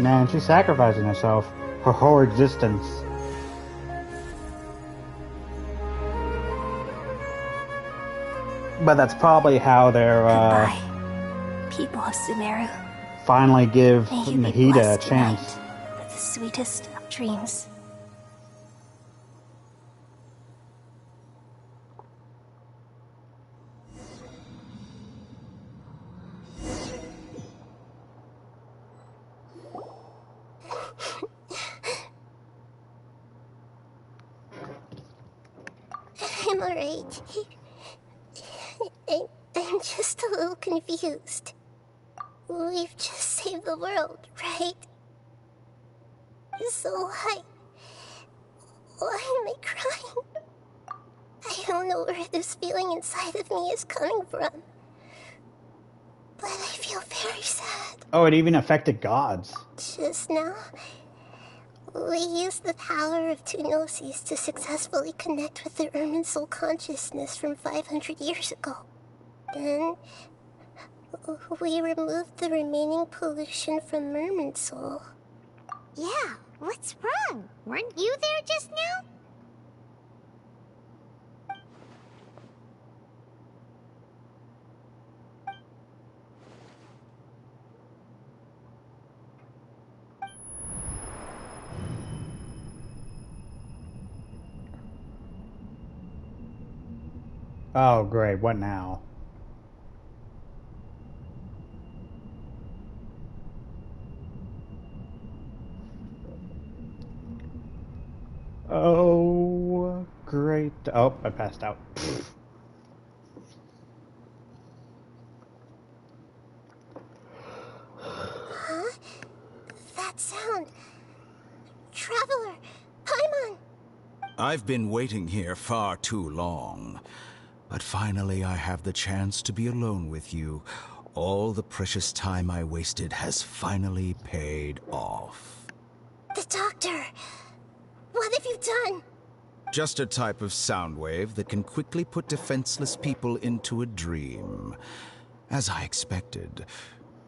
Man, she's sacrificing herself, her whole existence. But that's probably how they're, people of Sumeru. Finally give May you be Nahida a blessed chance. tonight with the sweetest of dreams. I'm alright. I'm just a little confused. We've just saved the world, right? So why am I crying? I don't know where this feeling inside of me is coming from, but I feel very sad. Oh, it even affected gods. Just now, we used the power of two gnosis to successfully connect with the Irminsul consciousness from 500 years ago. Then, we removed the remaining pollution from Irminsul. Yeah, what's wrong? Weren't you there just now? Oh, great. What now? Oh, great. Oh, I passed out. Huh? That sound. Traveler! Paimon! I've been waiting here far too long. But finally I have the chance to be alone with you. All the precious time I wasted has finally paid off. The doctor! What have you done? Just a type of sound wave that can quickly put defenseless people into a dream. As I expected,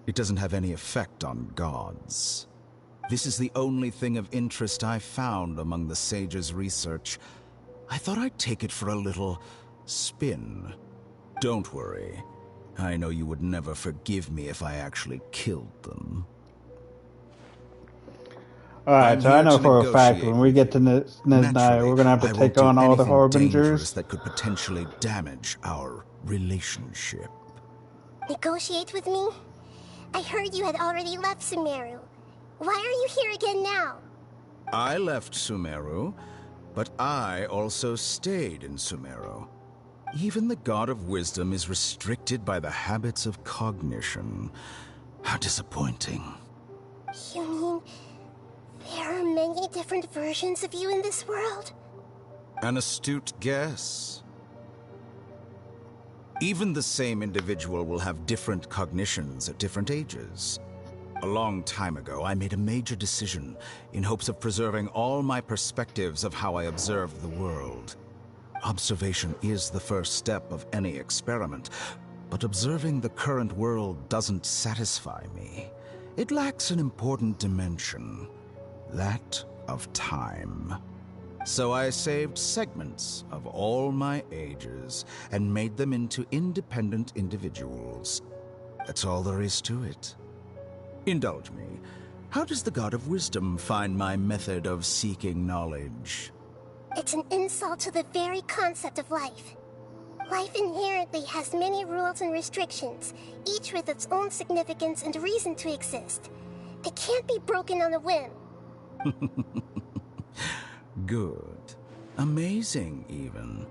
it doesn't have any effect on gods. This is the only thing of interest I found among the sage's research. I thought I'd take it for a little spin. Don't worry. I know you would never forgive me if I actually killed them. Alright, so I know for a fact when we get to Niznai, we're gonna have to take on all the Harbingers. That could potentially damage our relationship. Negotiate with me? I heard you had already left Sumeru. Why are you here again now? I left Sumeru, but I also stayed in Sumeru. Even the God of Wisdom is restricted by the habits of cognition. How disappointing. You mean there are many different versions of you in this world? An astute guess. Even the same individual will have different cognitions at different ages. A long time ago, I made a major decision in hopes of preserving all my perspectives of how I observed the world. Observation is the first step of any experiment, but observing the current world doesn't satisfy me. It lacks an important dimension, that of time. So I saved segments of all my ages and made them into independent individuals. That's all there is to it. Indulge me. How does the God of Wisdom find my method of seeking knowledge? It's an insult to the very concept of life. Life inherently has many rules and restrictions, each with its own significance and reason to exist. They can't be broken on a whim. Good. Amazing, even.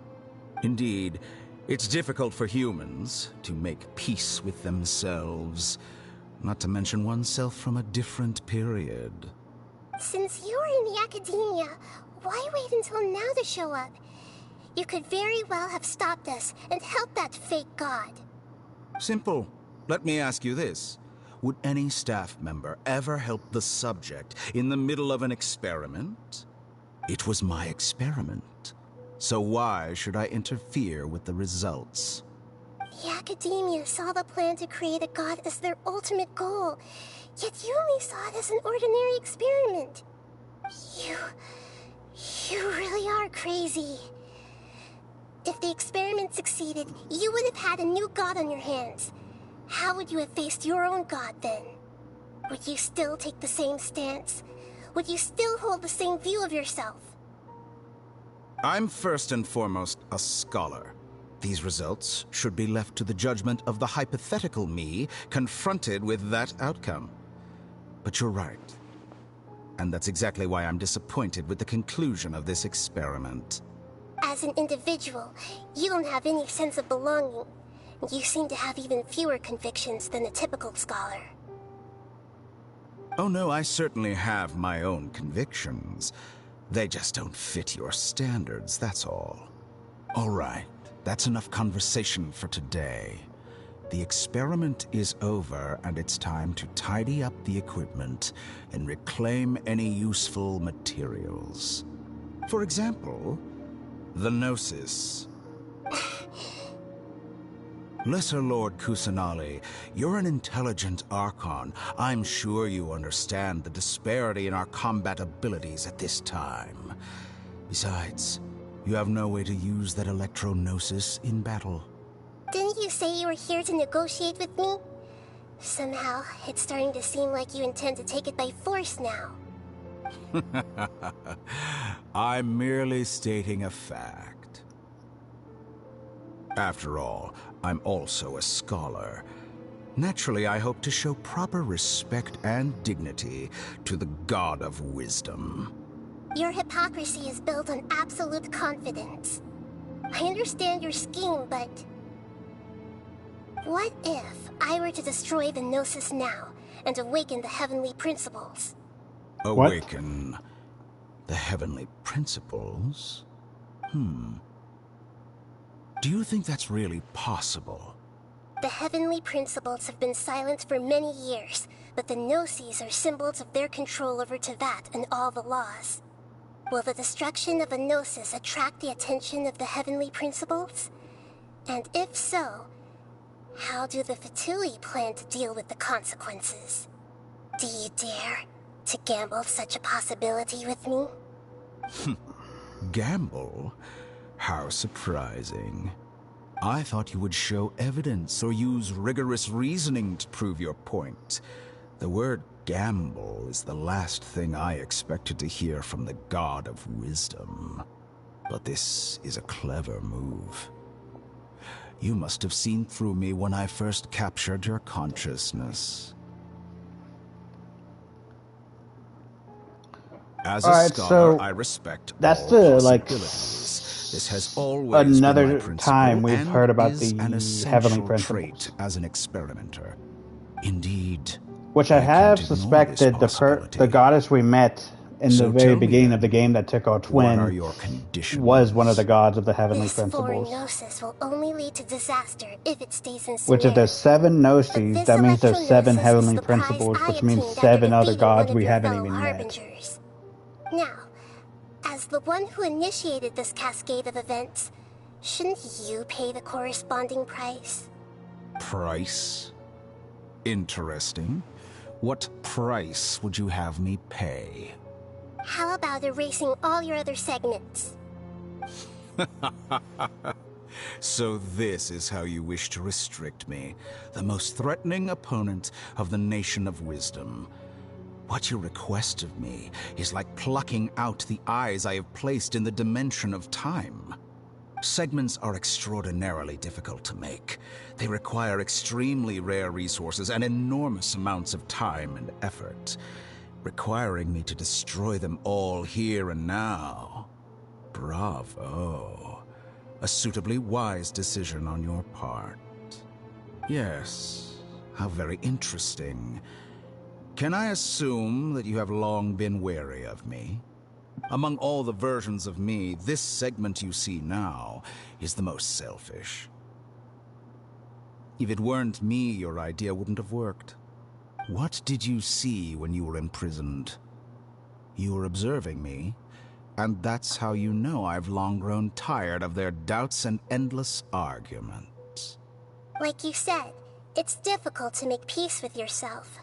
Indeed, it's difficult for humans to make peace with themselves, not to mention oneself from a different period. Since you were in the academia, why wait until now to show up? You could very well have stopped us and helped that fake god. Simple. Let me ask you this. Would any staff member ever help the subject in the middle of an experiment? It was my experiment. So why should I interfere with the results? The academia saw the plan to create a god as their ultimate goal, yet you only saw it as an ordinary experiment. You really are crazy. If the experiment succeeded, you would have had a new god on your hands. How would you have faced your own god then? Would you still take the same stance? Would you still hold the same view of yourself? I'm first and foremost a scholar. These results should be left to the judgment of the hypothetical me confronted with that outcome. But you're right. And that's exactly why I'm disappointed with the conclusion of this experiment. As an individual, you don't have any sense of belonging. You seem to have even fewer convictions than a typical scholar. Oh no, I certainly have my own convictions. They just don't fit your standards, that's all. All right, that's enough conversation for today. The experiment is over, and it's time to tidy up the equipment and reclaim any useful materials. For example, the Gnosis. Lesser Lord Kusanali, you're an intelligent Archon. I'm sure you understand the disparity in our combat abilities at this time. Besides, you have no way to use that Electro-Gnosis in battle. Didn't you say you were here to negotiate with me? Somehow, it's starting to seem like you intend to take it by force now. I'm merely stating a fact. After all, I'm also a scholar. Naturally, I hope to show proper respect and dignity to the God of Wisdom. Your hypocrisy is built on absolute confidence. I understand your scheme, but... what if I were to destroy the Gnosis now and awaken the heavenly principles? Awaken the heavenly principles? Do you think that's really possible? The heavenly principles have been silent for many years, but the Gnosis are symbols of their control over Teyvat and all the laws. Will the destruction of a Gnosis attract the attention of the heavenly principles? And if so, how do the Fatui plan to deal with the consequences? Do you dare to gamble such a possibility with me? Gamble? How surprising. I thought you would show evidence or use rigorous reasoning to prove your point. The word gamble is the last thing I expected to hear from the God of Wisdom. But this is a clever move. You must have seen through me when I first captured your consciousness. As a scholar, I respect all possibilities. This has always been my principle, time we've and heard about is the an heavenly essential principles. trait as an experimenter. Indeed, Which I have suspected the goddess we met in the very beginning of the game that took our twin was one of the gods of the heavenly principles. Gnosis will only lead to disaster if it stays in Which if there's 7 Gnosis, that means there's 7 heavenly principles, which means 7 other gods we haven't even met. Now, as the one who initiated this cascade of events, shouldn't you pay the corresponding price? Price? Interesting. What price would you have me pay? How about erasing all your other segments? So this is how you wish to restrict me, the most threatening opponent of the Nation of Wisdom. What you request of me is like plucking out the eyes I have placed in the dimension of time. Segments are extraordinarily difficult to make. They require extremely rare resources and enormous amounts of time and effort, requiring me to destroy them all here and now. Bravo. A suitably wise decision on your part. Yes, how very interesting. Can I assume that you have long been wary of me? Among all the versions of me, this segment you see now is the most selfish. If it weren't me, your idea wouldn't have worked. What did you see when you were imprisoned? You were observing me, and that's how you know I've long grown tired of their doubts and endless arguments. Like you said, it's difficult to make peace with yourself.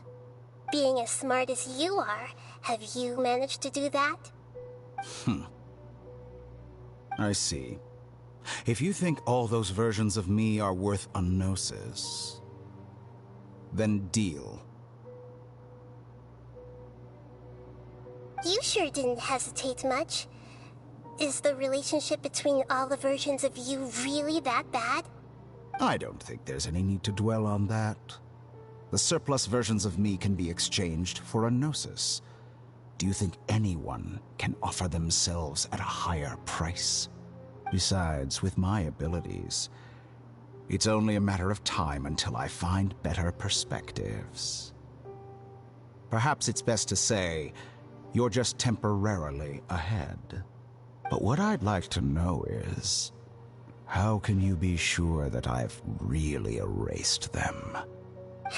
Being as smart as you are, have you managed to do that? I see. If you think all those versions of me are worth a gnosis, then deal. You sure didn't hesitate much. Is the relationship between all the versions of you really that bad? I don't think there's any need to dwell on that. The surplus versions of me can be exchanged for a gnosis. Do you think anyone can offer themselves at a higher price? Besides, with my abilities, it's only a matter of time until I find better perspectives. Perhaps it's best to say, you're just temporarily ahead. But what I'd like to know is, how can you be sure that I've really erased them?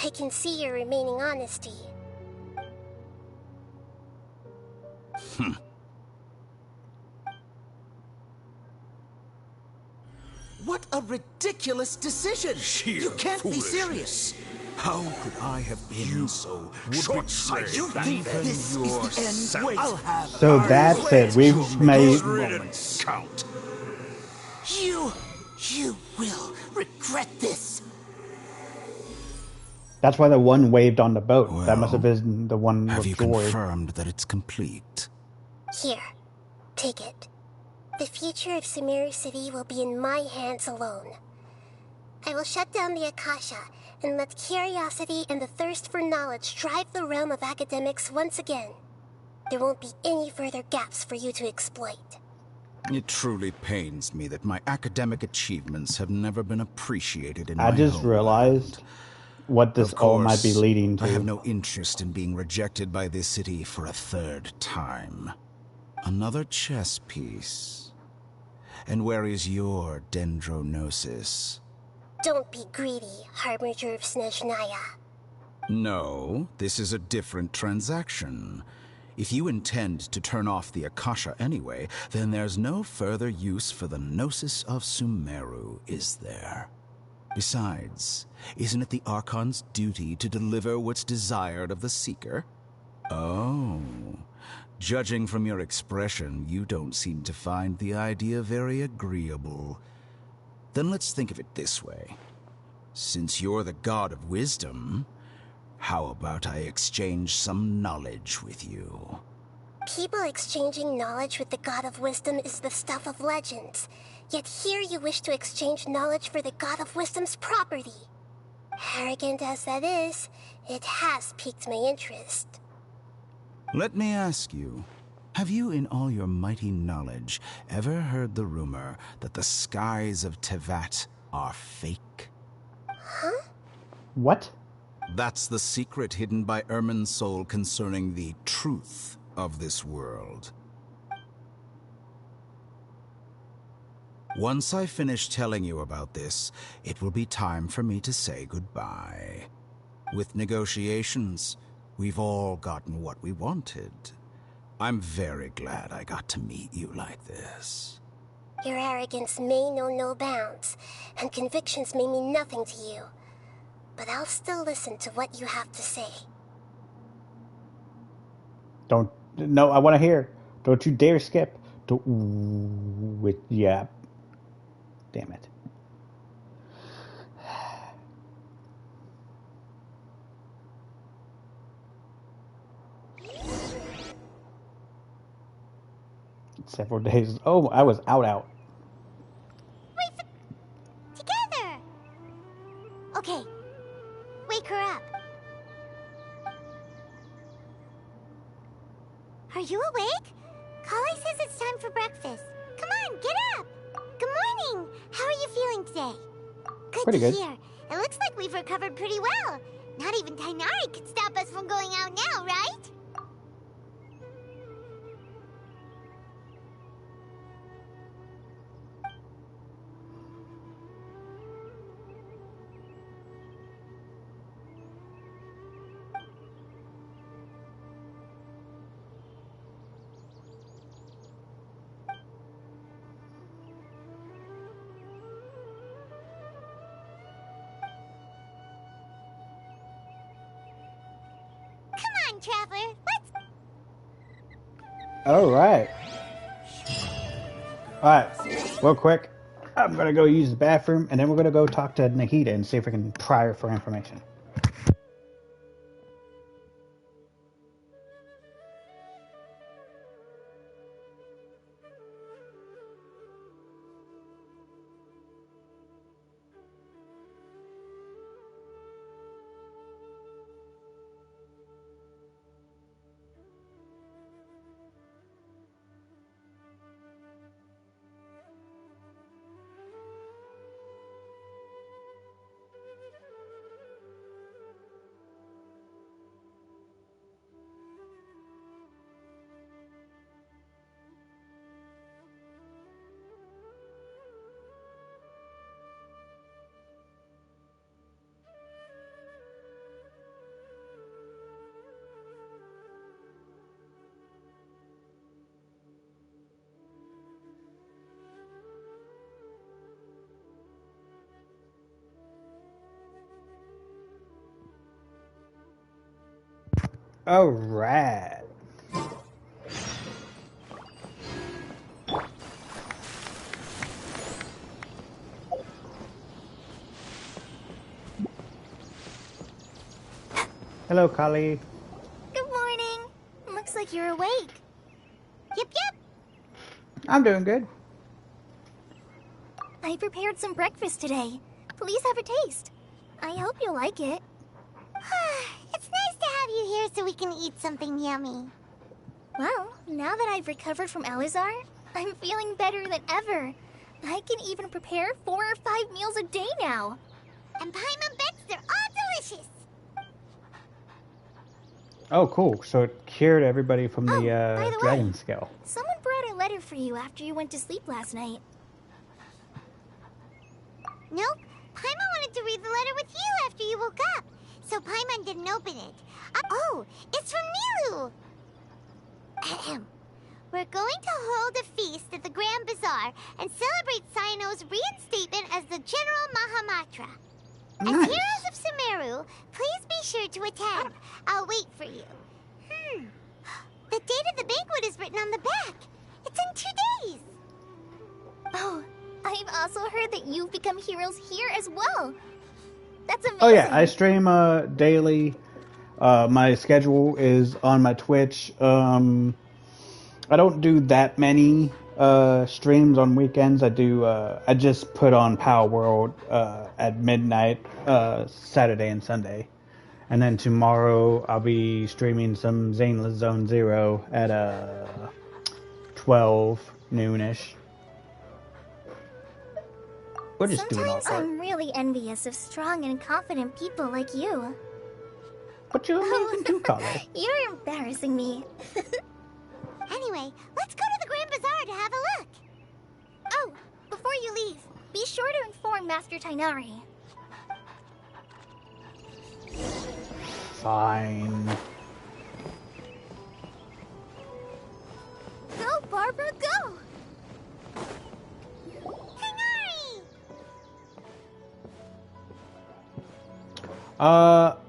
I can see your remaining honesty. What a ridiculous decision! You can't be serious! How could I have been so short-sighted? You think this is the end? Wait, I'll have So that's it. We've made... Count. You will regret this. That's why the one waved on the boat. Well, that must have been the one have with you Joy. Confirmed that it's complete? Here, take it. The future of Sumeru City will be in my hands alone. I will shut down the Akasha and let curiosity and the thirst for knowledge drive the realm of academics once again. There won't be any further gaps for you to exploit. It truly pains me that my academic achievements have never been appreciated in my I just homeland. realized what this Of all might be course, leading to. I have no interest in being rejected by this city for a third time. Another chess piece. And where is your dendronosis? Don't be greedy, Harbinger of Snezhnaya. No, this is a different transaction. If you intend to turn off the Akasha anyway, then there's no further use for the Gnosis of Sumeru, is there? Besides, isn't it the Archon's duty to deliver what's desired of the Seeker? Oh, judging from your expression, you don't seem to find the idea very agreeable. Then let's think of it this way. Since you're the god of wisdom, how about I exchange some knowledge with you? People exchanging knowledge with the God of Wisdom is the stuff of legends. Yet here you wish to exchange knowledge for the God of Wisdom's property. Arrogant as that is, it has piqued my interest. Let me ask you, have you in all your mighty knowledge ever heard the rumor that the skies of Tevat are fake? Huh? What? That's the secret hidden by Irminsul concerning the truth of this world. Once I finish telling you about this, it will be time for me to say goodbye. With negotiations, we've all gotten what we wanted. I'm very glad I got to meet you like this. Your arrogance may know no bounds, and convictions may mean nothing to you. But I'll still listen to what you have to say. No, I want to hear. Don't you dare skip. Yeah. Damn it. Several days. Oh, I was out. Wait together! Okay. Wake her up. Are you awake? Kali says it's time for breakfast. Come on, get up! Good morning! How are you feeling today? Pretty to good. hear. It looks like we've recovered pretty well. Not even Tainari could stop us from going out now, right? Come on, Traveler. Let's... Alright. Alright. Real quick. I'm going to go use the bathroom, and then we're going to go talk to Nahida and see if we can pry her for information. Alright. Hello, Kali. Good morning. Looks like you're awake. Yep. I'm doing good. I prepared some breakfast today. Please have a taste. I hope you'll like it. It's nice to have you here so we can eat something yummy. Well, now that I've recovered from Elazar, I'm feeling better than ever. I can even prepare 4 or 5 meals a day now. And Paimon bets they're all delicious. Oh, cool. So it cured everybody from the, by the dragon way, scale. Someone brought a letter for you after you went to sleep last night. Nope. Paimon wanted to read the letter with you after you woke up. So Paimon didn't open it. Oh, it's from Nilu. Ahem. We're going to hold a feast at the Grand Bazaar and celebrate Cyno's reinstatement as the General Mahamatra. As Nice. heroes of Sumeru, please be sure to attend. I'll wait for you. The date of the banquet is written on the back. It's in 2 days. Oh, I've also heard that you've become heroes here as well. That's amazing. Oh yeah, I stream daily. My schedule is on my Twitch. I don't do that many streams on weekends. I just put on Power World at midnight Saturday and Sunday. And then tomorrow I'll be streaming some Zaneless Zone Zero at 12 noonish. We're just doing all Sometimes that. I'm really envious of strong and confident people like you. But you're amazing too, Carla. You're embarrassing me. Anyway, let's go to the Grand Bazaar to have a look. Oh, before you leave, be sure to inform Master Tainari. Fine. Go, Barbara, go!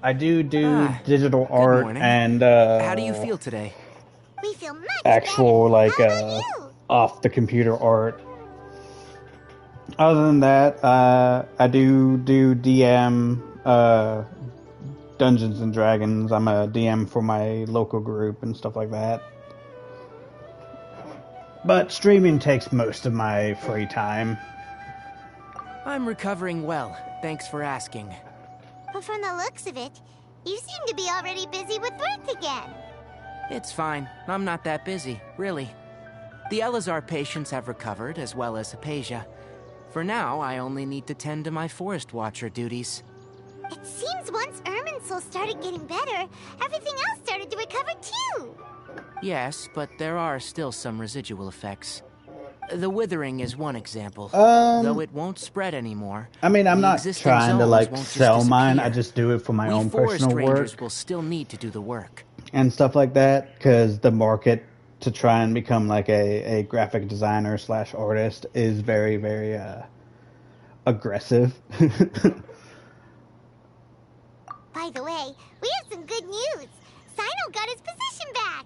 I do digital art morning. and How do you feel today? We feel much actual like off the computer art. Other than that, I do DM Dungeons and Dragons. I'm a DM for my local group and stuff like that. But streaming takes most of my free time. I'm recovering well. Thanks for asking. But from the looks of it, you seem to be already busy with work again. It's fine. I'm not that busy, really. The Elazar patients have recovered, as well as Hypatia. For now, I only need to tend to my Forest Watcher duties. It seems once Irminsul started getting better, everything else started to recover too. Yes, but there are still some residual effects. The withering is one example. Though it won't spread anymore. I mean, I'm the not existing trying to zones like won't just sell mine. I disappear. just do it for my We own forest personal rangers work will still need to do the work. and stuff like that. Because the market to try and become like a graphic designer / artist is very, very aggressive. By the way, we have some good news. Cyno got his position back.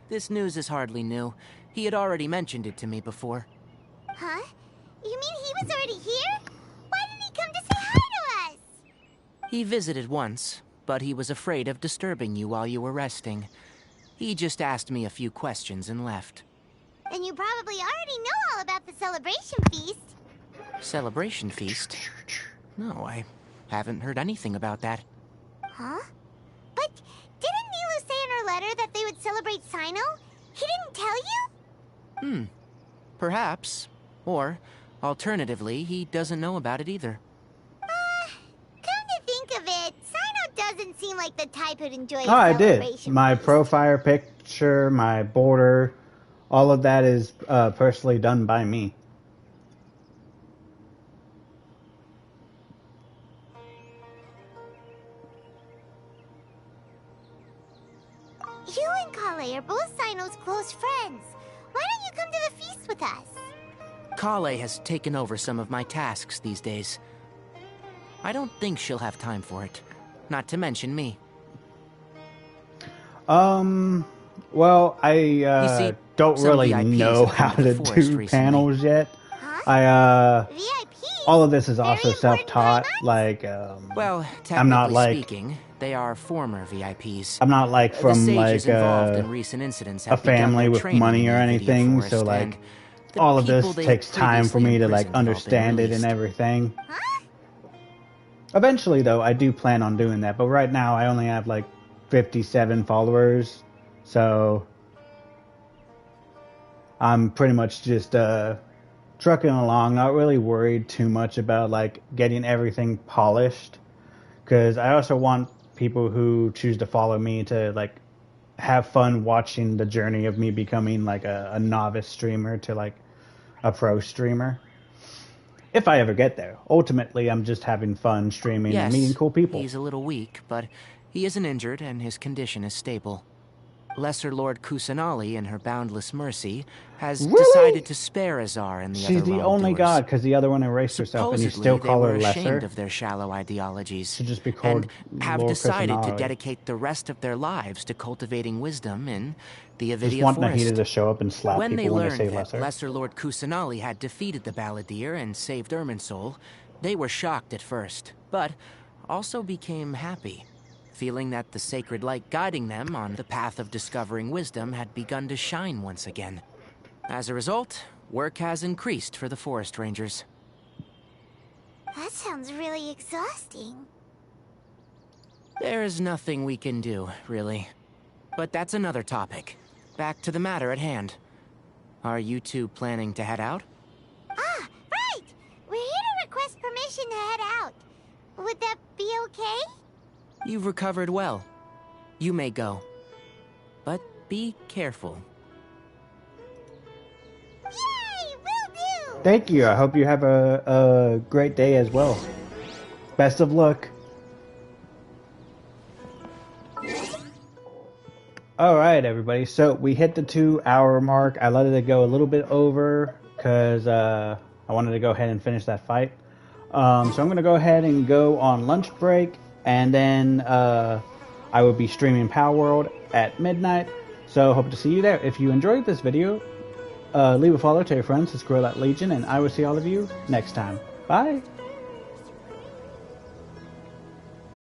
This news is hardly new. He had already mentioned it to me before. Huh? You mean he was already here? Why didn't he come to say hi to us? He visited once, but he was afraid of disturbing you while you were resting. He just asked me a few questions and left. Then you probably already know all about the celebration feast. Celebration feast? No, I haven't heard anything about that. Huh? But didn't Nilu say in her letter that they would celebrate Cyno? He didn't tell you? Perhaps. Or, alternatively, he doesn't know about it either. Come to think of it, Cyno doesn't seem like the type who'd enjoy a Oh, I celebration. did. My profile picture, my border, all of that is personally done by me. You and Kale are both Cyno's close friends. Why don't you come to the feast with us? Kale has taken over some of my tasks these days. I don't think she'll have time for it. Not to mention me. Well, I don't some really VIPs know have come how to the to forest do recently. panels yet. All of this is also self-taught. Like, Well, technically I'm not like speaking, they are former VIPs. I'm not like The from sages like involved in recent incidents a have begun family their with training money in or the anything. Forest, So and like, all of this takes time for me to like understand it and everything. Eventually, though, I do plan on doing that. But right now, I only have like 57 followers, so I'm pretty much just trucking along, not really worried too much about like getting everything polished, because I also want people who choose to follow me to like have fun watching the journey of me becoming like a novice streamer to like a pro streamer. If I ever get there. Ultimately, I'm just having fun streaming and meeting cool people. He's a little weak, but he isn't injured and his condition is stable. Lesser Lord Kusanali, in her boundless mercy, has decided to spare Azar and the other She's the only god because the other one erased herself, and you still call her lesser. Ashamed of their shallow ideologies, should just be called and have Lord decided Kusanali. to dedicate the rest of their lives to cultivating wisdom in the Avidia Just want Forest. Nahida to show up and slap When people when they say learned that lesser. Lesser Lord Kusanali had defeated the Balladeer and saved Irminsul, they were shocked at first, but also became happy, feeling that the sacred light guiding them on the path of discovering wisdom had begun to shine once again. As a result, work has increased for the Forest Rangers. That sounds really exhausting. There's nothing we can do, really. But that's another topic. Back to the matter at hand. Are you two planning to head out? Ah, right! We're here to request permission to head out. Would that be okay? You've recovered well. You may go. But be careful. Yay! Will do! Thank you. I hope you have a great day as well. Best of luck. Alright, everybody. So we hit the 2-hour mark. I let it go a little bit over because I wanted to go ahead and finish that fight. So I'm going to go ahead and go on lunch break. And then I will be streaming Power World at midnight. So hope to see you there. If you enjoyed this video, leave a follow to your friends, subscribe at Legion, and I will see all of you next time. Bye!